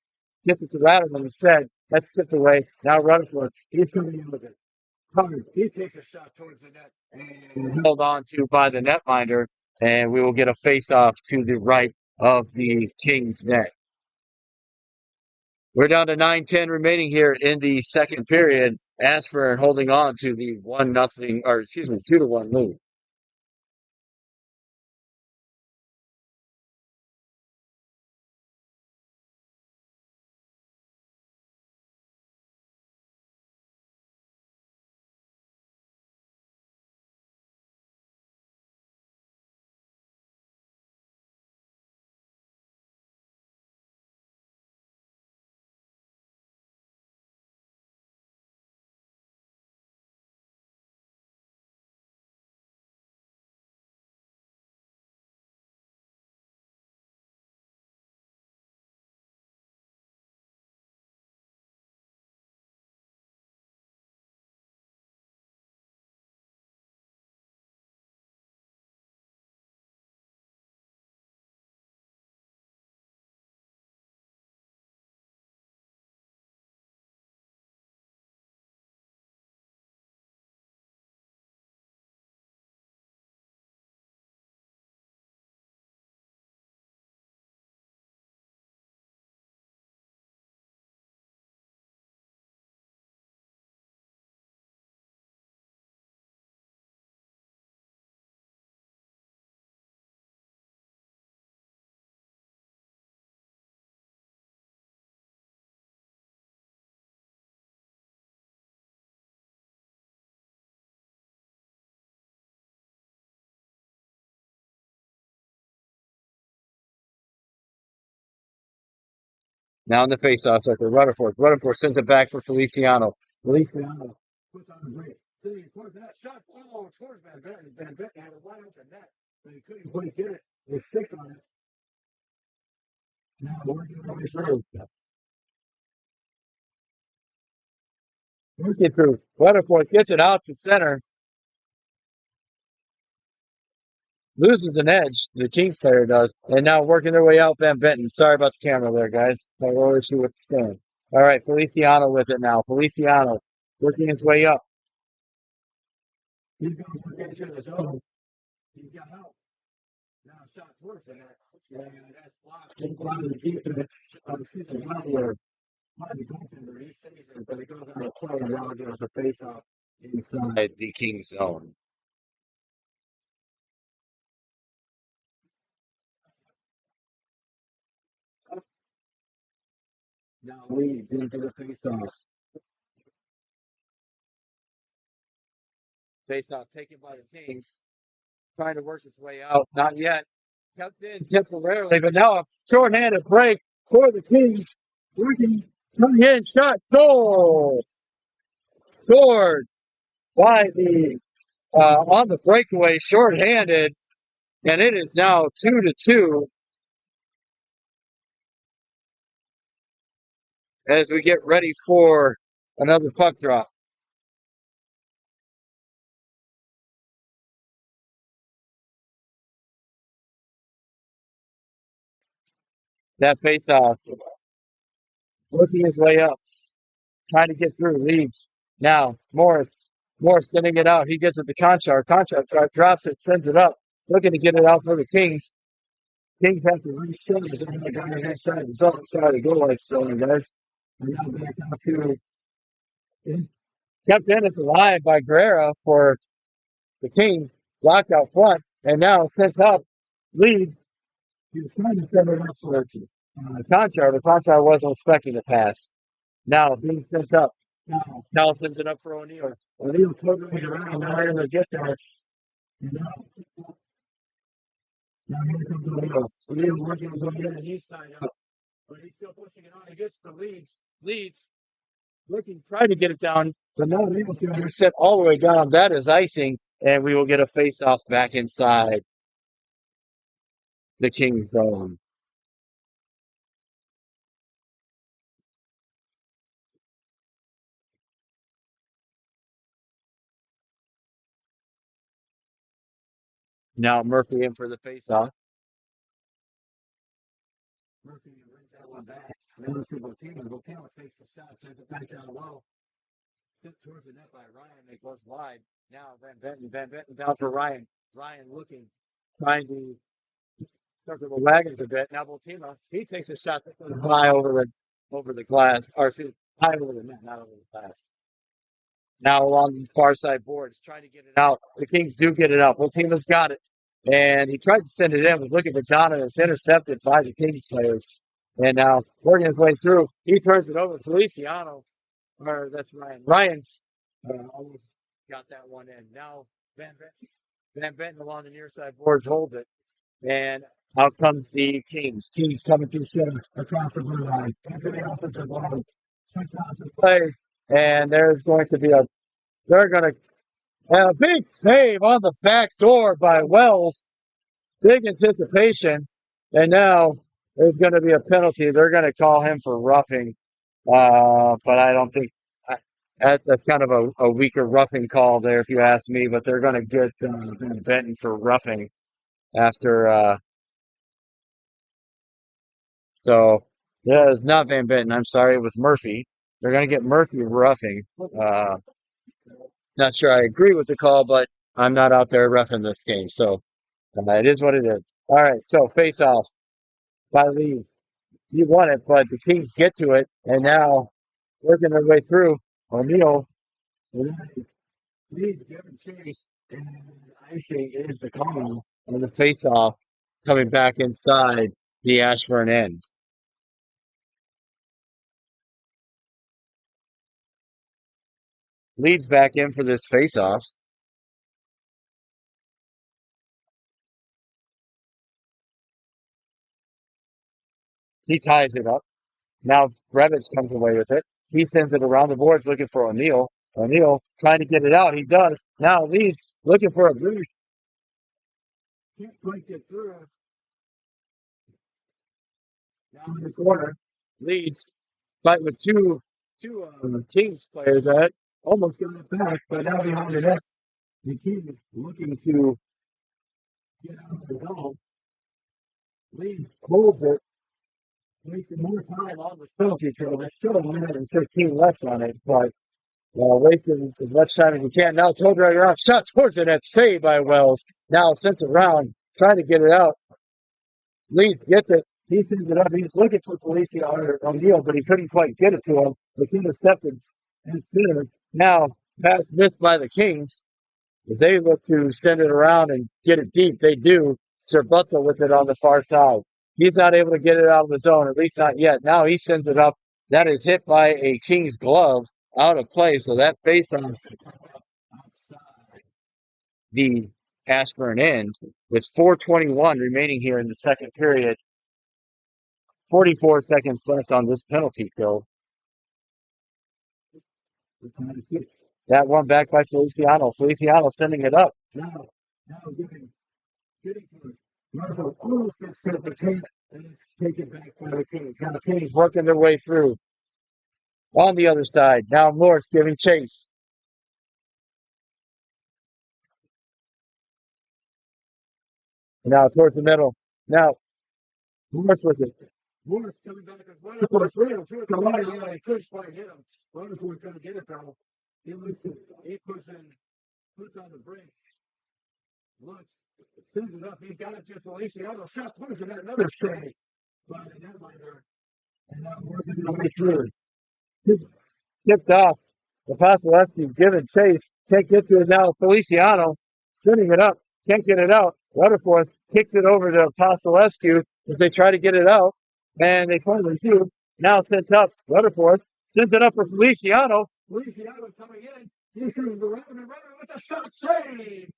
Gets it to Radovan instead. That's tipped away. Now Rutherford. He's coming in with it. Hard. He takes a shot towards the net and held on to by the netminder. And we will get a face off to the right of the Kings net. We're down to 9:10 remaining here in the second period. Ashburn holding on to the 1-0, or excuse me, 2-1 lead. Now in the face-off circle, Rutherford. Rutherford sends it back for Feliciano. Feliciano puts on the brakes. Sitting towards that shot. Oh, towards Van Benton. Van Benton had a wide open net, but he couldn't quite get it. They stick on it. Now working their way through. Working through. Rutherford gets it out to center. Loses an edge. The Kings player does. And now working their way out, Van Benton. Sorry about the camera there, guys. No issue with the stand. All right, Feliciano with it now. Feliciano working his way up. He's going to work into the zone. He's got help. Now shots works in that. And that's blocked. And one of the defense, excuse me, one of the goaltender, he saves it, but it goes on a play and now it goes a face off inside the Kings zone. Now leads into the face off. Face off taken by the Kings. Trying to work its way out. Not yet. Kept in temporarily, but now a shorthanded break for the Kings. Working, coming in, shot, goal! Scored by the on the breakaway, shorthanded, and it is now 2-2 as we get ready for another puck drop. That face off, working his way up, trying to get through, leads. Now, Morris sending it out. He gets it to Conchar. Conchar drops it, sends it up, looking to get it out for the Kings. Kings have to reset it. The guys inside the zone try to go like so, guys. And now back out to kept in at the line by Guerrera for the Kings. Blocked out front, and now sent up. Lead. He was trying to send it up for Conchar, but Conchar wasn't expecting the pass. Now being sent up. Now sends it up for O'Neill. O'Neill totally around, not able to get there. And now here comes O'Neill. O'Neill working his way in, and he's tied up. But he's still pushing it on. He gets the leads. Looking, trying to get it down, but not able to. They're set all the way down. That is icing, and we will get a face-off back inside the Kings zone. Now Murphy in for the face-off. Murphy brings that one back. Now to Botino. Botino takes the shot, sends it back down low. Sent towards the net by Ryan. It goes wide. Now Van Benton down for Ryan. Ryan looking, trying to circle the wagons a bit. Now Botino, he takes a shot that goes high over the glass, or excuse, high over the net, not over the glass. Now along the far side boards, trying to get it out. The Kings do get it out. Botino's got it. And he tried to send it in, was looking for John, and it's intercepted by the Kings players. And now working his way through, he turns it over to Feliciano. Or that's Ryan. Ryan's almost got that one in. Now Van Benton along the near side boards holds it. And out comes the Kings. Kings coming through center across the blue line. Into the offensive line. Play. And there's going to be they're going to have a big save on the back door by Wells. Big anticipation. And now there's going to be a penalty. They're going to call him for roughing. But I don't think that's kind of a weaker roughing call there, if you ask me. But they're going to get Benton for roughing after. So yeah, it's not Van Benton. I'm sorry, with Murphy. They're going to get Murphy roughing. Not sure I agree with the call, but I'm not out there roughing this game, so it is what it is. All right, so face off by Leeds. You won it, but the Kings get to it, and now working their way through. O'Neill, Leeds giving chase, and icing is the call on the face off coming back inside the Ashburn end. Leeds back in for this face off. He ties it up. Now Brevich comes away with it. He sends it around the boards looking for O'Neill. O'Neill trying to get it out. He does. Now Leeds looking for a boost. Can't quite get through. Now in the corner. Leeds fight with two Kings players that almost got it back, but now behind the net. The Kings looking to get out of the goal. Leeds holds it. wasting more time on the penalty kill. There's still a minute and 15 left on it, but wasting as much time as you can. Now, told right around, shot towards the net, saved by Wells. Now sent it around, trying to get it out. Leeds gets it. He sends it up. He's looking for Felicia or O'Neill, but he couldn't quite get it to him. It's intercepted and center. Now, pass missed by the Kings. As they look to send it around and get it deep, they do. Sir Butzel with it on the far side. He's not able to get it out of the zone, at least not yet. Now he sends it up. That is hit by a King's glove out of play. So that face on outside the Ashburn end with 4:21 remaining here in the second period. 44 seconds left on this penalty kill. That one back by Feliciano. Feliciano sending it up. Now getting to it. Marco almost gets set the tape, and it's taken back by the Kings. Now the Kings working their way through. On the other side, now Morse giving chase. Now towards the middle. Now Morse with it. Morse coming back as well. Towards the line. He couldn't quite hit him. Rutherford couldn't get it though. He puts on the brakes. Looks, sends it up. He's got it just Feliciano. Shot towards it. Another save by the netminder. And now working the way through. Tipped off. The Vasilevsky giving chase. Can't get to it now. Feliciano sending it up. Can't get it out. Rutherford kicks it over to Vasilevsky as they try to get it out. And they finally do. Now sent up. Rutherford sends it up for Feliciano. Feliciano coming in. He's going to run with a shot save.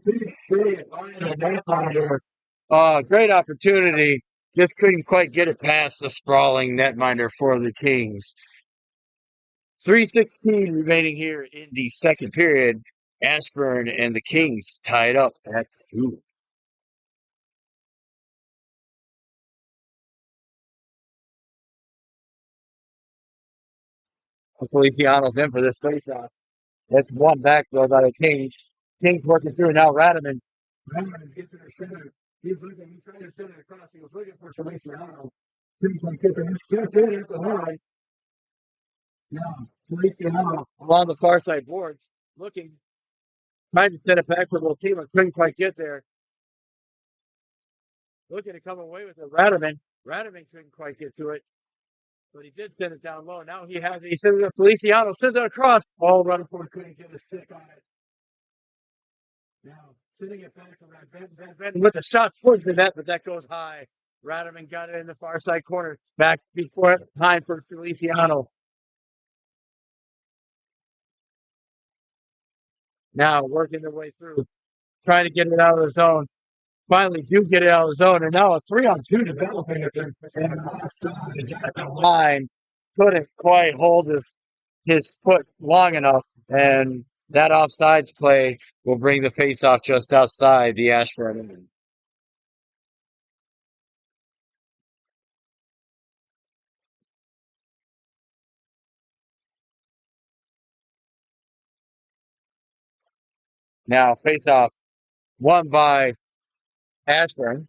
Big save by the netminder. Great opportunity. Just couldn't quite get it past the sprawling netminder for the Kings. 3:16 remaining here in the second period. Ashburn and the Kings tied up at 2. Feliciano's in for this faceoff. That's one back though by the Kings. Kings working through now. Radaman gets to the center. He's trying to send it across. He was looking for Feliciano. Couldn't quite get there. He's stepped in at the line. Now, Feliciano along the far side boards, looking, trying to send it back for Voltima. Couldn't quite get there. Looking to come away with it. Radaman couldn't quite get to it. But he did send it down low. Now he sends it to Feliciano, sends it across. Oh, Rutherford couldn't get a stick on it. Now, sending it back to Van Ven with a shot towards the net, but that goes high. Radaman got it in the far side corner. Back before time for Feliciano. Now working their way through, trying to get it out of the zone. Finally do get it out of the zone, and now a 3-on-2 developing at the line. Couldn't quite hold his foot long enough, and that offsides play will bring the face-off just outside the Ashburn end. Now face-off won by Ashburn.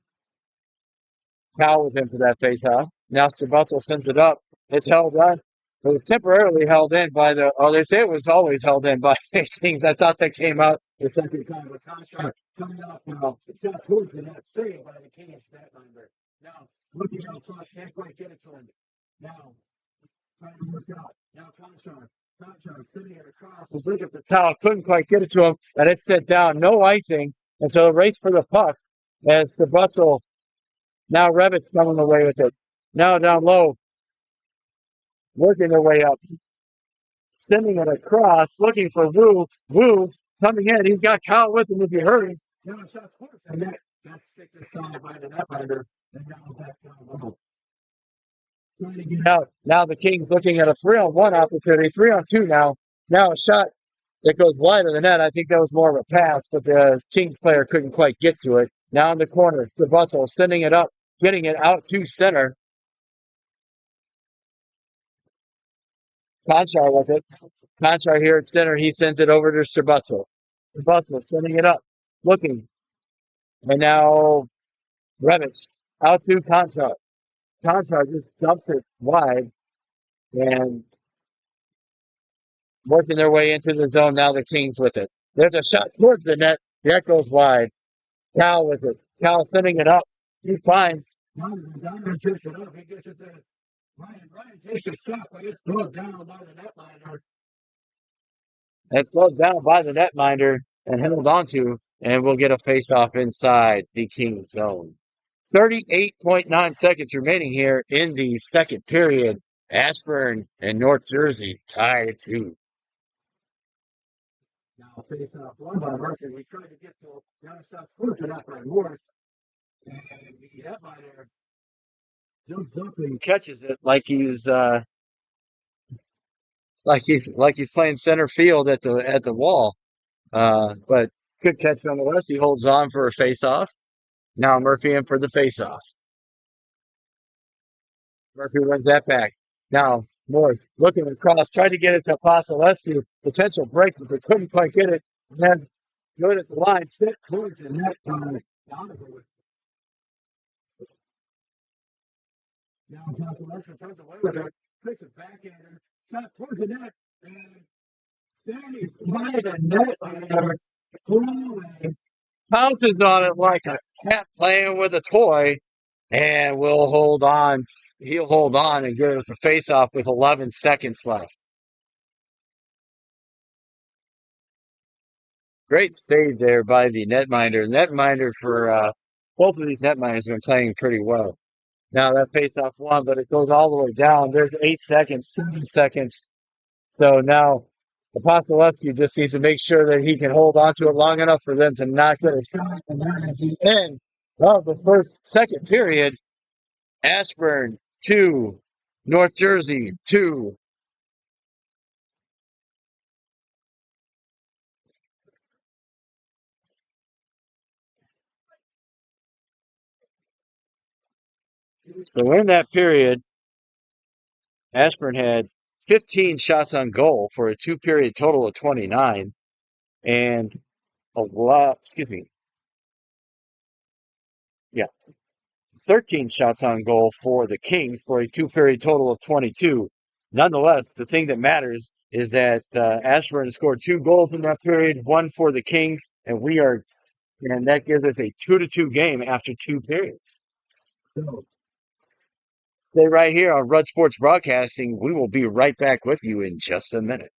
Cal was in for that face-off. Now Strabutzel sends it up. It's held on. It was temporarily held in by they say it was always held in by Hastings. I thought that came out the second time. The contract coming up now. It's not towards the net. Saved by the Kings netminder. Now, looking out front. Can't quite get it to him. Now, trying to work out. Now, Contract sitting it across. Was looking at the towel. Couldn't quite get it to him. And it set down. No icing. And so the race for the puck. As Strabutzel. Now Revit's coming away with it. Now down low. Working their way up. Sending it across. Looking for Wu. Wu coming in. He's got Kyle with him if you heard him. Now a shot towards the net. That's stick aside by the netminder. And now back down low. Trying to get out. Now the Kings looking at a 3-on-1 opportunity. 3-on-2 now. Now a shot that goes wide of the net. I think that was more of a pass, but the Kings player couldn't quite get to it. Now in the corner. Strabutzel sending it up. Getting it out to center. Conchar with it. Conchar here at center. He sends it over to Strabutzel. Strabutzel sending it up. Looking. And now Revich out to Conchar. Contra just dumps it wide and working their way into the zone. Now the Kings with it. There's a shot towards the net. That goes wide. Cal with it. Cal sending it up. He finds. Donovan takes it up. He gets it to Ryan. Ryan takes a shot, but it's slowed down by the netminder. It's slowed down by the netminder and held onto, and we'll get a face-off inside the Kings zone. 38.9 seconds remaining here in the second period. Ashburn and North Jersey tied at 2. Now face off one by Murphy. We tried to get the other shot towards it up by Morris. And the netminder jumps up and catches it like he's playing center field at the wall. But good catch nonetheless. He holds on for a face off. Now Murphy in for the face off. Murphy wins that back. Now Morris looking across, tried to get it to Pasolescu. Potential break, but they couldn't quite get it. And then good at the line, sit towards the net. Now Pasolescu turns away with it, takes it back at her, shot towards the net, and saved by the net. Pounces on it like a cat playing with a toy, and we'll hold on. He'll hold on and get it the face-off with 11 seconds left. Great save there by the netminder. Netminder for both of these netminders have been playing pretty well. Now that face-off won, but it goes all the way down. There's 8 seconds, 7 seconds. So now Apostolescu just needs to make sure that he can hold on to it long enough for them to not get a shot. And then at the end of the second period, Ashburn 2, North Jersey 2. So in that period, Ashburn had 15 shots on goal for a 2-period total of 29, and a lot. Excuse me. Yeah, 13 shots on goal for the Kings for a 2-period total of 22. Nonetheless, the thing that matters is that Ashburn scored 2 goals in that period, 1 for the Kings, and that gives us a 2-2 game after 2 periods. So, stay right here on Rudd Sports Broadcasting. We will be right back with you in just a minute.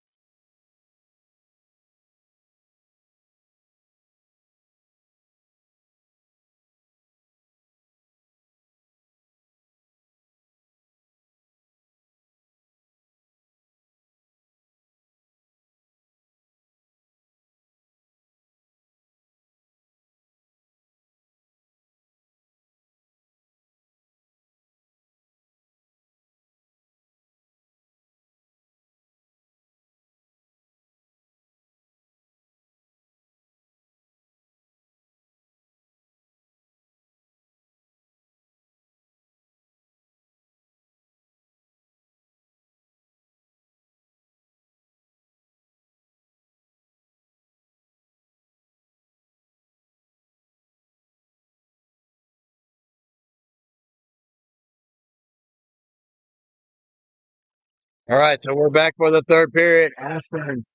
All right, so we're back for the third period. Ashburn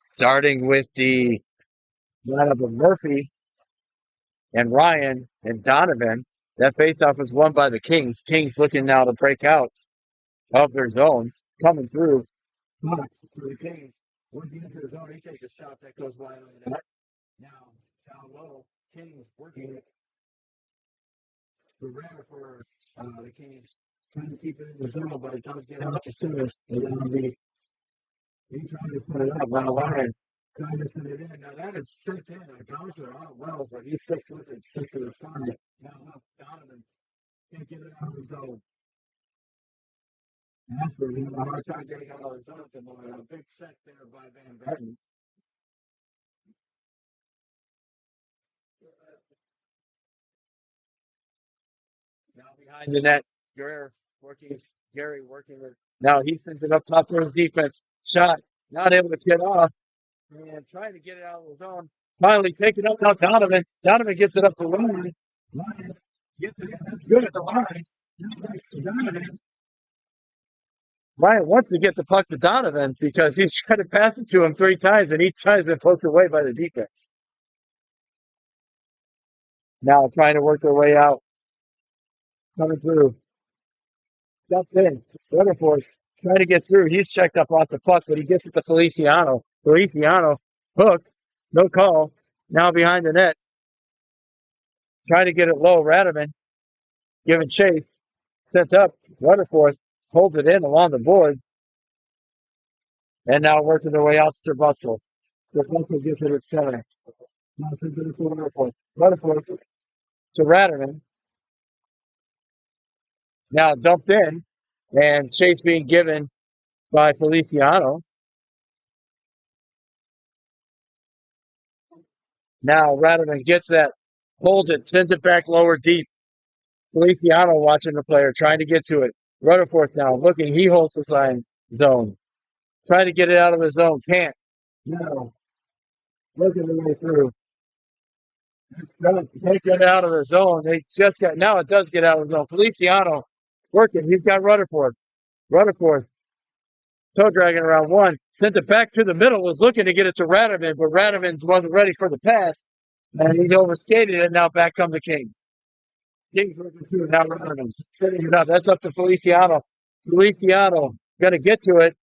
starting with the lineup of Murphy and Ryan and Donovan. That faceoff was won by the Kings. Kings looking now to break out of their zone, coming through. Knox for the Kings. Working into the zone. He takes a shot that goes wide on the net. Now, down low, Kings working it. Rare for the Kings. Trying to keep it in the zone, but it does get out to center. And then he trying to set it up. Now, Ryan trying to set it in. Now, that is sent in. The guys are out well, but he sticks with it, sticks to the side. Now, Donovan can't get it out of the zone. Ashburn had a hard time getting out of the zone. A big set there by Van Betten. Now behind the net, Gary working with. Now he sends it up top for his defense. Shot, not able to get off. And trying to get it out of the zone. Finally taking up now Donovan. Donovan gets it up to Ryan. Ryan gets it in. That's good at the line. Bryant wants to get the puck to Donovan because he's trying to pass it to him 3 times, and each time has been poked away by the defense. Now trying to work their way out, coming through. Steps in. Rutherford trying to get through. He's checked up off the puck, but he gets it to Feliciano. Feliciano hooked. No call. Now behind the net. Trying to get it low. Radaman giving chase. Sent up. Rutherford holds it in along the board. And now working their way out to Buskell. Buskell gets it at center. Now to Rutherford. Rutherford to Radaman. Now dumped in. And chase being given by Feliciano. Now Radaman gets that, holds it, sends it back lower deep. Feliciano watching the player, trying to get to it. Rutherford now looking, he holds the sign zone. Trying to get it out of the zone, can't. No. Working the way through. Can't get it out of the zone. They just got, now it does get out of the zone. Feliciano working, he's got Rutherford. Rutherford toe dragging around one, sent it back to the middle, was looking to get it to Radaman, but Radaman wasn't ready for the pass, and he overskated it. Now back come the King. Kings looking through now. Radaman setting it up. That's up to Feliciano. Feliciano going to get to it.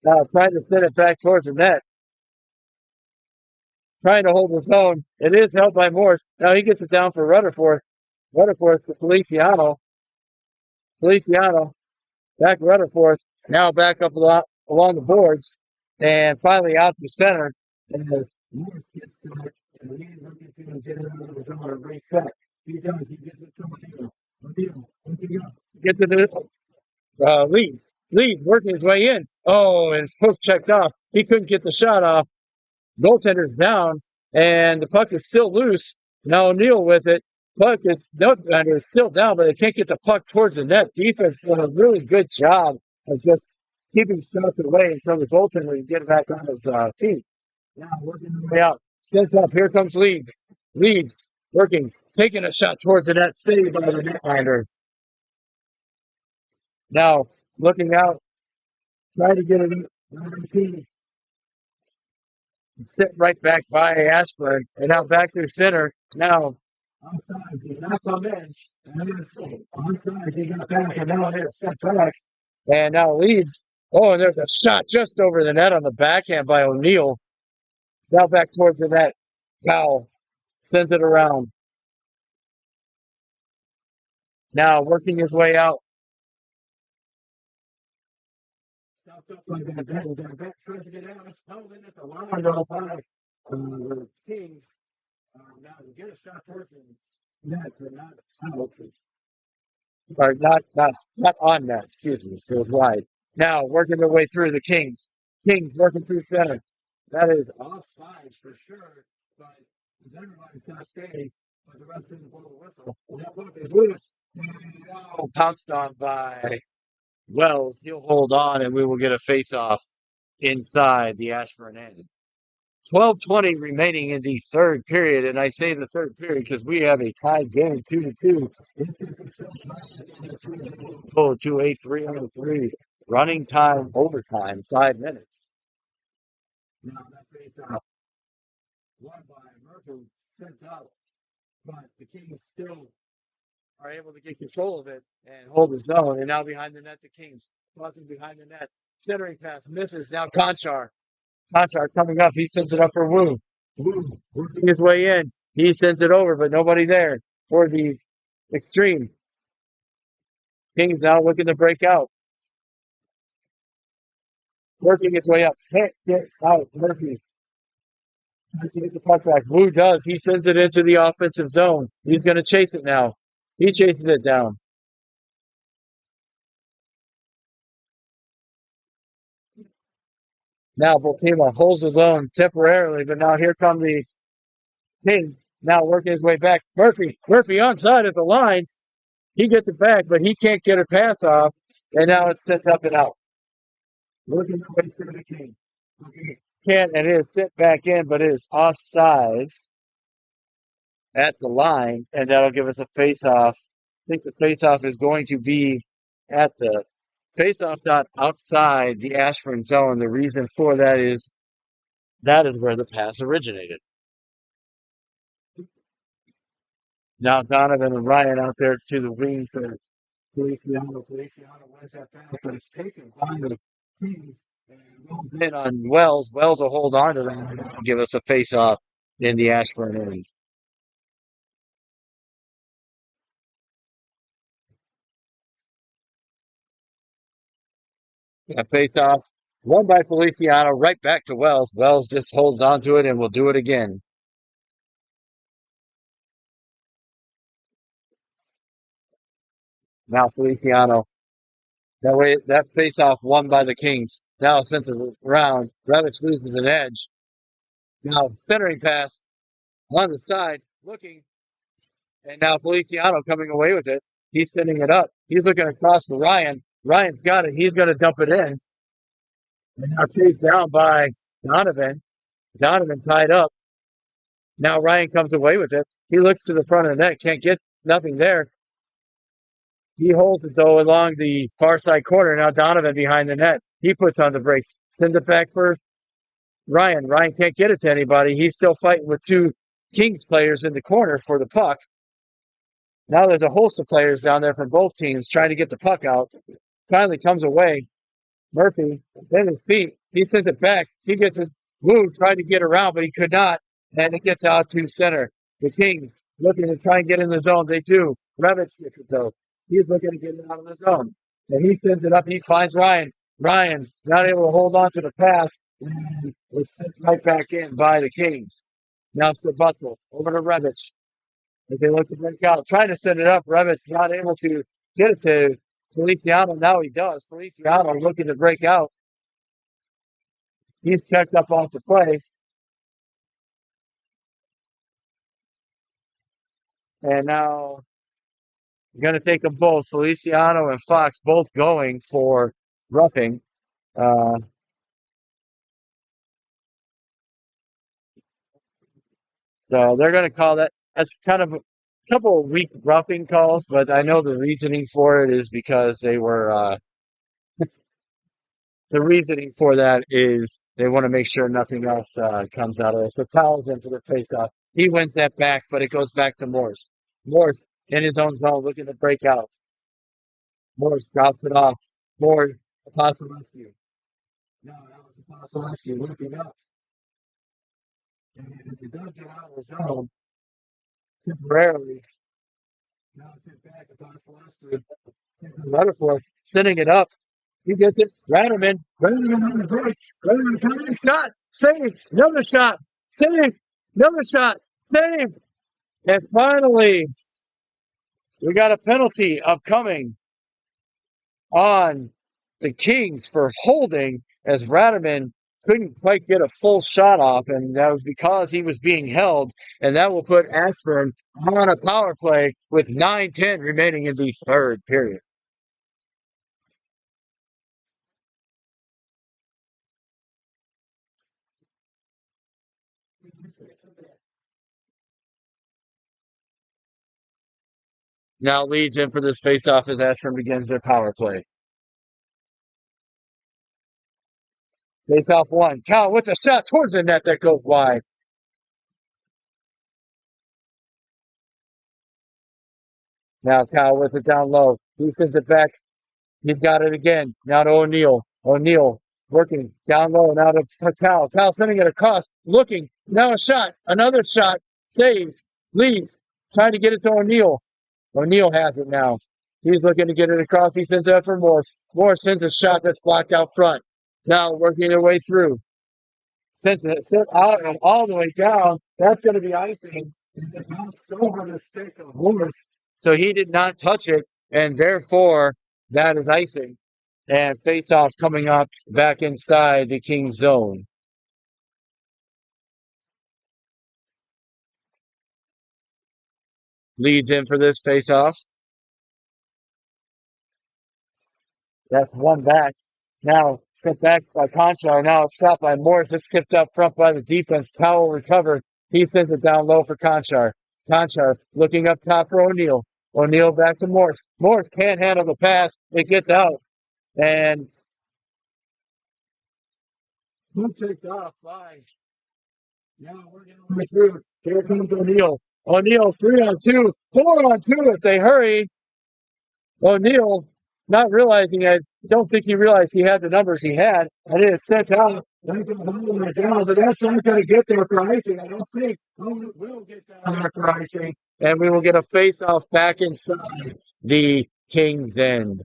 Now trying to send it back towards the net. Trying to hold his own. It is held by Morse. Now he gets it down for Rutherford. Rutherford to Feliciano. Feliciano back Rutherford. Now back up along the boards. And finally out to center. And as Morse gets to it, and he's looking to get it out of his own and reset. He does. He gets it to O'Neill. O'Neill. Gets it to Leeds. Leeds working his way in. Oh, and his post checked off. He couldn't get the shot off. Goaltender's down, and the puck is still loose. Now O'Neill with it. Puck is still down, but they can't get the puck towards the net. Defense done a really good job of just keeping shots away until the goaltender can get it back on his feet. Now working his way out. Sets up. Here comes Leeds. Leeds working, taking a shot towards the net, saved by the netminder. Now looking out, trying to get it. Sit right back by Ashburn, and now back through center. Now onside, he not come in. Onside, he got back, and now it's set back. And now Leeds. Oh, and there's a shot just over the net on the backhand by O'Neill. Now back towards the net. Cowell sends it around. Now working his way out. Stopped up by that tries to get out. It's held in at the line by the Kings. Now to get a shot towards the net, but not out. Or not on net, excuse me. So it's wide. Now working their way through the Kings. Kings working through center. That is offsides for sure, but as everybody saw skating, but the rest didn't blow the whistle. And that puck is loose. Now pounced on by Wells. He'll hold on, and we will get a face-off inside the Ashburn end. 12:20 remaining in the third period, and I say the third period because we have a tied game, 2-2. Oh, 2-8-3-3. Running time, overtime, 5 minutes. Now that face-off, won by Murphy, sent out, but the Kings still are able to get control of it and hold his zone. And now behind the net, the Kings crossing behind the net, centering pass misses. Now Conchar coming up. He sends it up for Wu. Wu working his way in. He sends it over, but nobody there for the Xtreme. Kings now looking to break out. Working his way up. Can't get out. Murphy. Trying to get the puck back. Wu does. He sends it into the offensive zone. He's going to chase it now. He chases it down. Now Bultima holds his own temporarily, but now here come the Kings. Now working his way back. Murphy onside at the line. He gets it back, but he can't get a pass off. And now it's sent up and out. Working the way through the Kings. Can't, and it is sent back in, but it is offsides. at the line, and that'll give us a face-off. I think the face-off is going to be at the face-off dot outside the Ashburn zone. The reason for that is where the pass originated. Now Donovan and Ryan out there to the wings. Feliciano wins that pass, but it's taken by the Kings and rolls in on Wells. Wells will hold on to that and give us a face-off in the Ashburn end. That face-off won by Feliciano, right back to Wells. Wells just holds on to it and will do it again. Now Feliciano. That way, that face-off won by the Kings. Now since it's around, Revich loses an edge. Now centering pass on the side, looking, and now Feliciano coming away with it. He's sending it up. He's looking across to Ryan. Ryan's got it. He's going to dump it in. And now chased down by Donovan. Donovan tied up. Now Ryan comes away with it. He looks to the front of the net. Can't get nothing there. He holds it, though, along the far side corner. Now Donovan behind the net. He puts on the brakes. Sends it back for Ryan. Ryan can't get it to anybody. He's still fighting with two Kings players in the corner for the puck. Now there's a host of players down there from both teams trying to get the puck out. Finally comes away. Murphy, in his feet. He sends it back. He gets it moved, tried to get around, but he could not. And it gets out to center. The Kings looking to try and get in the zone. They do. Revich gets it, though. He's looking to get it out of the zone. And he sends it up. He finds Ryan. Ryan not able to hold on to the pass. And it's sent right back in by the Kings. Now Butzel over to Revich as they look to break out. Trying to send it up. Revich not able to get it to Feliciano. Now he does. Feliciano looking to break out. He's checked up off the play. And now going to take them both. Feliciano and Fox both going for roughing. So they're going to call that. That's kind of a couple of weak roughing calls, but I know the reasoning for it is because they were. The reasoning for that is they want to make sure nothing else comes out of it. So Powell's in for the face-off. He wins that back, but it goes back to Morse. Morse in his own zone looking to break out. Morse drops it off. Morse, Apostolescu. No, that was Apostolescu looking up. And if he does get out of the zone temporarily, now it's hit back. Apostolescu. Rutherford sending it up. He gets it. Ratterman on the break. Ratterman coming. Shot. Save. Another shot. Save. Another shot. Save. And finally, we got a penalty upcoming on the Kings for holding as Ratterman couldn't quite get a full shot off, and that was because he was being held, and that will put Ashburn on a power play with 9:10 remaining in the third period. Now leads in for this faceoff as Ashburn begins their power play. Faceoff one. Cal with the shot towards the net that goes wide. Now Cal with it down low. He sends it back. He's got it again. Now to O'Neill. O'Neill working down low. Now to Cal. Cal sending it across. Looking. Now a shot. Another shot. Save. Leads. Trying to get it to O'Neill. O'Neill has it now. He's looking to get it across. He sends it for Morse. Morse sends a shot that's blocked out front. Now working their way through. Sends it out and all the way down. That's going to be icing. It bounced over the stick of Morse. So he did not touch it. And therefore, that is icing. And face-off coming up back inside the Kings zone. Leads in for this face-off. That's one back. Now, stripped back by Conchar. Now it's shot by Morris. It's skipped up front by the defense. Powell recovered. He sends it down low for Conchar. Conchar looking up top for O'Neill. O'Neill back to Morse. Morse can't handle the pass. It gets out. And who takes off by? Now we're getting way through. Here comes O'Neill. O'Neill 3-on-2, 4-on-2 if they hurry. O'Neill not realizing, I don't think he realized he had the numbers he had. And it is sent out. But that's not going to get there for icing. I don't think we'll get down there for icing. And we will get a face-off back inside the Kings' end.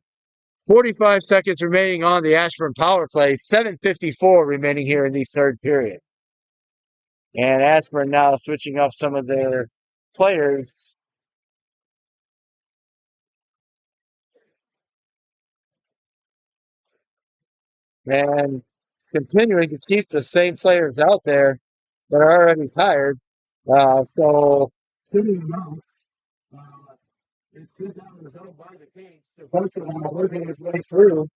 45 seconds remaining on the Ashburn power play. 7:54 remaining here in the third period. And Ashburn now switching up some of their players. And continuing to keep the same players out there that are already tired. So, sitting out, it's sent out as owned by the Kings. Stefanzo working his way through.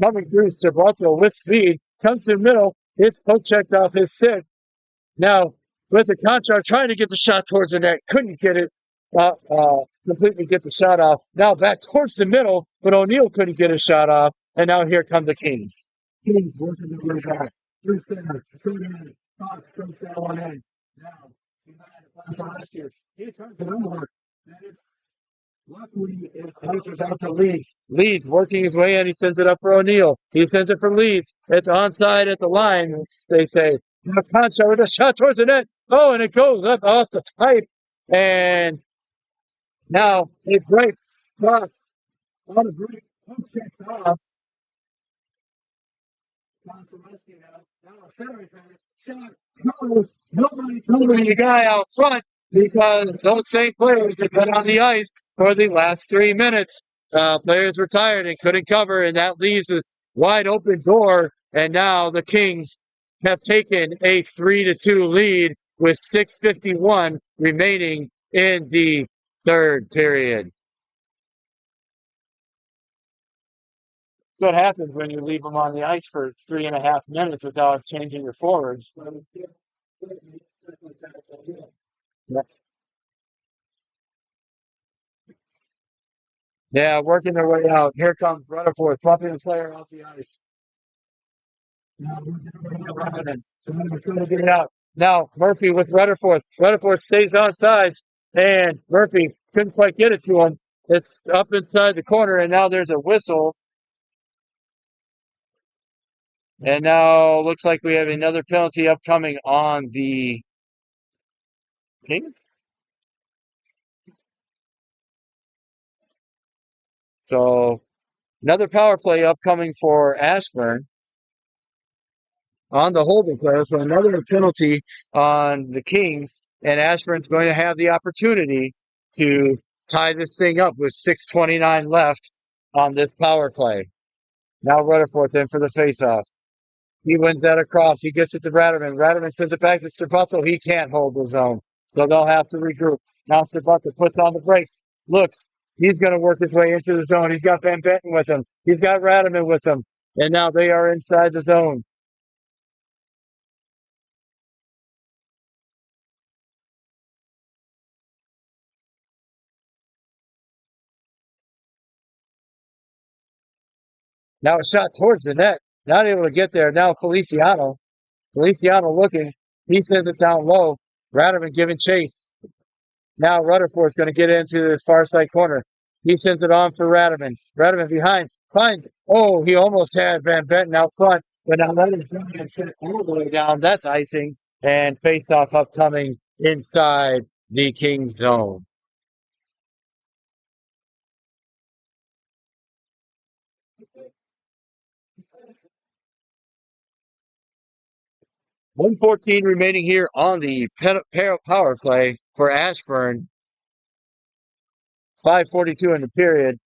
Coming through, Stefanzo with speed. Comes to the middle. His poke checked off his stick. Now, with the Conchar trying to get the shot towards the net. Couldn't get it. Completely get the shot off. Now back towards the middle, but O'Neill couldn't get a shot off. And now here come the Kings. Kings working their way back. Through center. Fox comes down one end. Now, last year. He turns it over. And it's luckily it bounces out to Leeds. Leeds working his way in. He sends it up for O'Neill. He sends it for Leeds. It's onside at the line, they say. Now Concha with a shot towards the net. Oh, and it goes up off the pipe. And now a break. Cross. On a break. Poke checked off. Now a centering pass. Shot. Nobody covering the guy out front because those same players have been on the ice for the last 3 minutes. Players were tired and couldn't cover, and that leaves a wide open door. And now the Kings have taken a 3-2 lead with 6:51 remaining in the third period. So what happens when you leave them on the ice for 3.5 minutes without changing your forwards. Yeah, working their way out. Here comes Rutherford, bumping the player off the ice. Now trying to get it out. Now Murphy with Rutherford. Rutherford stays on sides, and Murphy couldn't quite get it to him. It's up inside the corner, and now there's a whistle. And now looks like we have another penalty upcoming on the Kings. So another power play upcoming for Ashburn on the holding player. So another penalty on the Kings. And Ashburn's going to have the opportunity to tie this thing up with 6:29 left on this power play. Now Rutherford's in for the faceoff. He wins that across. He gets it to Ratterman. Ratterman sends it back to Stefanzo. He can't hold the zone. So they'll have to regroup. Now Stefanzo puts on the brakes. Looks. He's going to work his way into the zone. He's got Van Benton with him. He's got Ratterman with him. And now they are inside the zone. Now a shot towards the net. Not able to get there. Now Feliciano. Feliciano looking. He sends it down low. Ratterman giving chase. Now Rutherford's going to get into the far side corner. He sends it on for Ratterman. Ratterman behind. Finds. Oh, he almost had Van Benton out front. But now let him and sent all the way down. That's icing. And face-off upcoming inside the Kings zone. .114 remaining here on the power play for Ashburn. 5:42 in the period.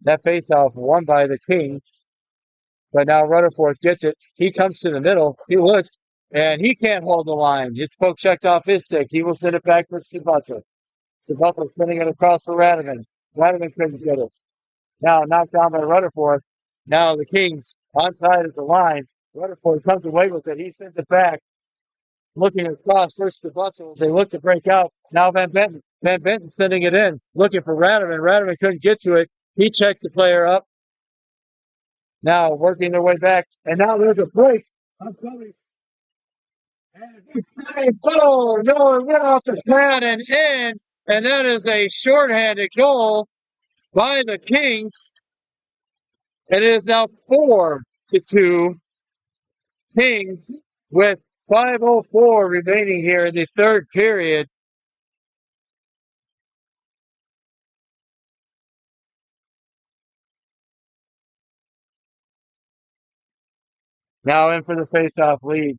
That faceoff won by the Kings. But now Rutherford gets it. He comes to the middle. He looks, and he can't hold the line. His poke checked off his stick. He will send it back for Stefanzo. Stefanzo sending it across for Ratterman. Ratterman couldn't get it. Now knocked down by Rutherford. Now the Kings onside at the line. Rutherford comes away with it. He sends it back. looking across first to Butzel as they look to break out. Now Van Benton. Van Benton sending it in, looking for Radovan. Radovan couldn't get to it. He checks the player up. Now working their way back. And now there's a break. I'm coming. Oh, no, it went off the pad and in. And that is a shorthanded goal by the Kings. It is now 4-2 Kings with 5:04 remaining here in the third period. Now in for the faceoff lead.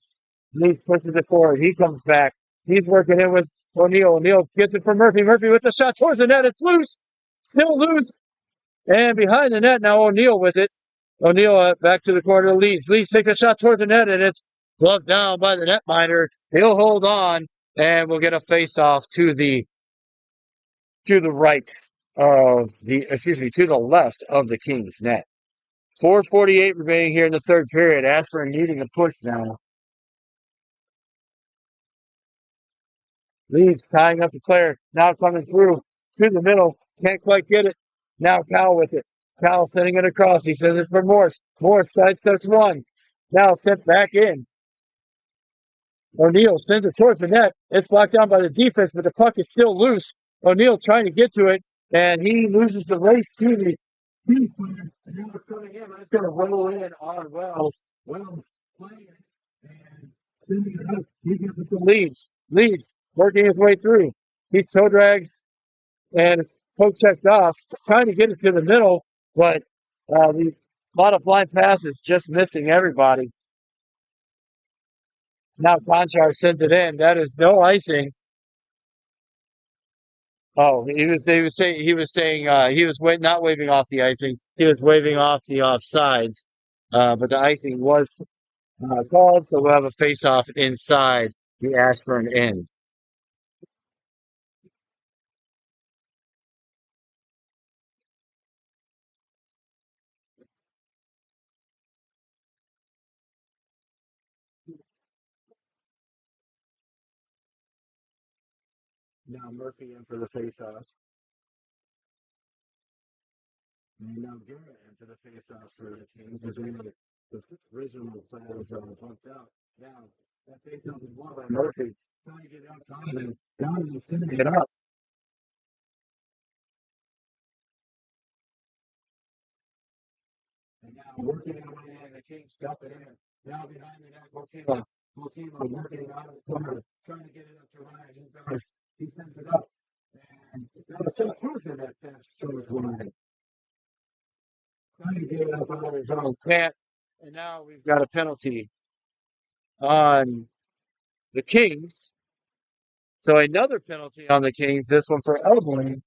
Leeds pushes it forward. He comes back. He's working in with O'Neal. O'Neal gets it from Murphy. Murphy with the shot towards the net. It's loose. Still loose. And behind the net now O'Neal with it. O'Neal back to the corner. Leeds. Leeds takes a shot towards the net, and it's gloved down by the netminder. He'll hold on, and we'll get a face-off to the right of to the left of the Kings net. 4:48 remaining here in the third period. Ashburn needing a push now. Leeds tying up the player. Now coming through to the middle. Can't quite get it. Now Cal with it. Cal sending it across. He sends it for Morse. Morse sidesteps one. Now sent back in. O'Neal sends it towards the net. It's blocked down by the defense, but the puck is still loose. O'Neal trying to get to it, and he loses the race to the team player. And now it's coming in. It's going to roll in on Wells. Wells playing it and sending it up. He gets it to Leeds. Leeds working his way through. He toe drags and it's poke checked off, trying to get it to the middle, but a lot of blind passes, just missing everybody. Now Conchar sends it in. That is no icing. Oh, he was not waving off the icing. He was waving off the offsides. But the icing was called, so we'll have a face-off inside the Ashburn end. Now Murphy in for the face-off. And now Garrett in for the face-off for the Kings as the original plan was bumped out. Now that face-off is won by Murphy. Trying to get out Donovan. Donovan sending it up. And now working their way in, the Kings dump it in. Now behind the net, Botima. Botima working out of the corner, trying to get it up to Ryan. He sends it up. And now it's so towards the net pass towards Ryan. Trying to get it up out of his own can't. And now we've got a penalty on the Kings. So another penalty on the Kings, this one for elbowing.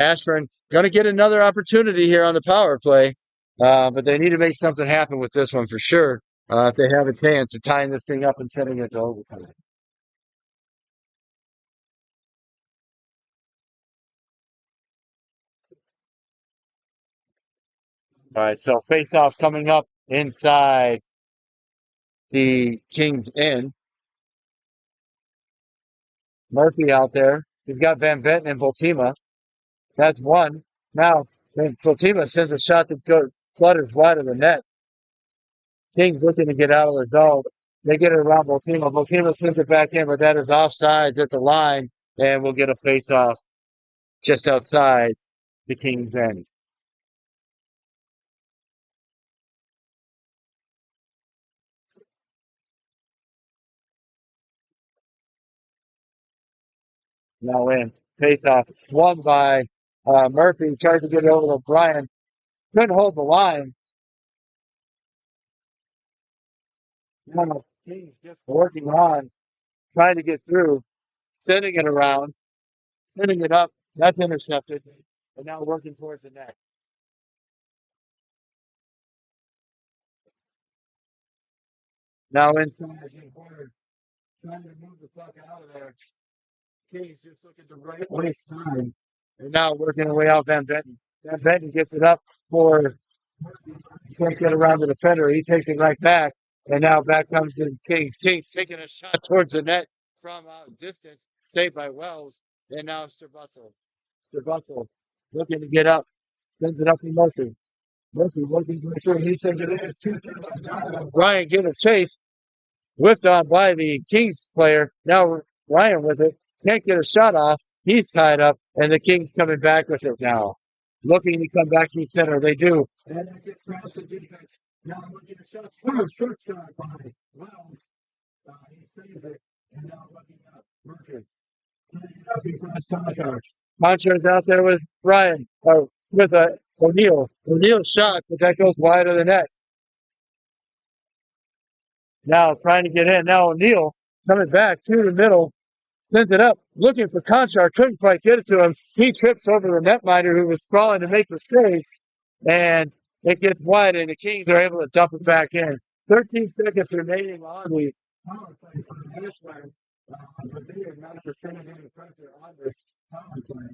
Ashburn going to get another opportunity here on the power play. But they need to make something happen with this one for sure. If they have a chance of tying this thing up and sending it to overtime. All right, so face-off coming up inside the Kings end. Murphy out there. He's got Van Venton and Botima. That's one. Now, Botima sends a shot that flutters wide of the net. Kings looking to get out of the zone. They get it around Botima. Botima sends it back in, but that is offsides at the line, and we'll get a face-off just outside the Kings end. Now in. Face-off. Won by Murphy. Tries to get it over to Brian. Couldn't hold the line. Now, Kings just working on, trying to get through, sending it around, sending it up. That's intercepted. And now working towards the net. Now inside, Jim Porter trying to move the puck out of there. Kings just looking to waste time. And now working their way out Van Benton. Van Benton gets it up for, can't get around the defender. He takes it right back. And now back comes the Kings. Kings taking a shot towards the net from distance, saved by Wells. And now Strabutzel. Strabutzel looking to get up, sends it up to Murphy. Murphy looking to make sure he sends it in. Ryan getting a chase, whipped on by the Kings player. Now Ryan with it. Can't get a shot off. He's tied up, and the Kings coming back with it now. Looking to come back to the center. They do. And that gets past the defense. Now looking at shots. Short shot by Wells. He saves it. And now looking up. Murphy. Concha's out there with Ryan, or with O'Neal. O'Neal's shot, but that goes wide of the net. Now trying to get in. Now O'Neal coming back to the middle, sends it up, looking for Conchar, couldn't quite get it to him. He trips over the netminder who was crawling to make the save, and it gets wide, and the Kings are able to dump it back in. 13 seconds remaining on the power play for the Ashburn, but they are not sustaining any pressure on this power play.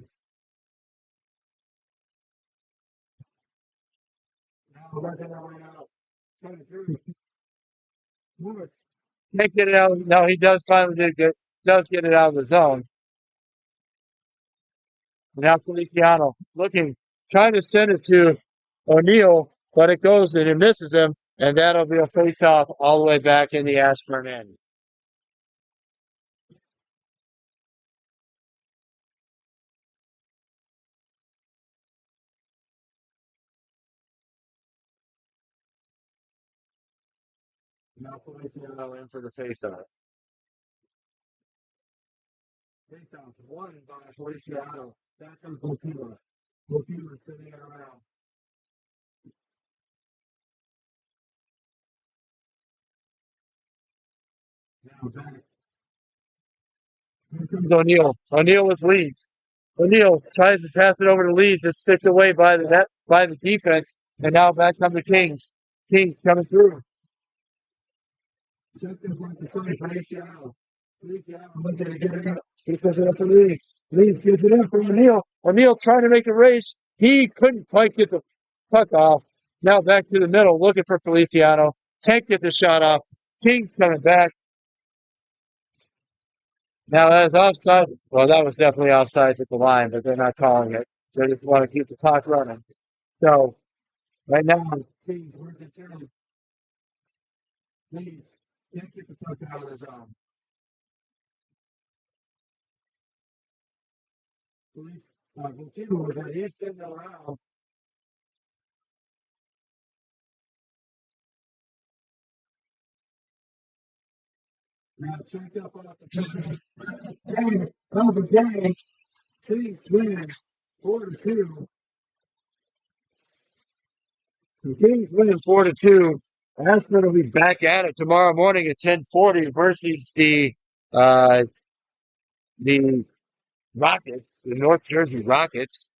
Now working their way out. Coming through. Lewis can't get it out. No, he does finally does get it out of the zone. Now Feliciano looking, trying to send it to O'Neal, but it goes and it misses him, and that'll be a face-off all the way back in the Ashburn end. Now Feliciano in for the face-off. Face-off won by Feliciano. Back from Botiva. Botiva sitting it around. Now back. Here comes O'Neal. O'Neal with Leeds. O'Neal tries to pass it over to Leeds. It's sticked away by the net, by the defense. And now back come the Kings. Kings coming through. Check this one to Feliciano. Feliciano looking to get it up. He sends it up to Leeds. Leeds gives it in for O'Neal. O'Neal trying to make the race. He couldn't quite get the puck off. Now back to the middle, looking for Feliciano. Can't get the shot off. Kings coming back. Now that's offside. Well, that was definitely offside at the line, but they're not calling it. They just want to keep the clock running. So right now, Kings working through. Leeds can't get the puck out of the zone. Police continue with it. He's sitting around. Now checked up off the game. Of the game. Kings win 4-2. The Kings winning 4-2. Ashburn will be back at it tomorrow morning at 10:40 versus the Rockets, the North Jersey Rockets,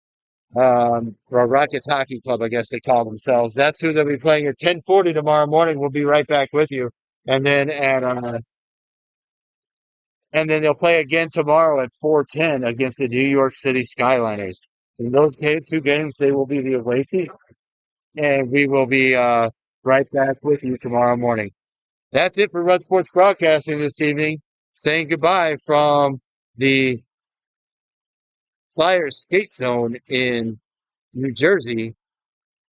or Rockets Hockey Club, I guess they call themselves. That's who they'll be playing at 10:40 tomorrow morning. We'll be right back with you, and then they'll play again tomorrow at 4:10 against the New York City Skyliners. In those two games, they will be the away team, and we will be right back with you tomorrow morning. That's it for Red Sports Broadcasting this evening. Saying goodbye from the Flyers skate zone in New Jersey.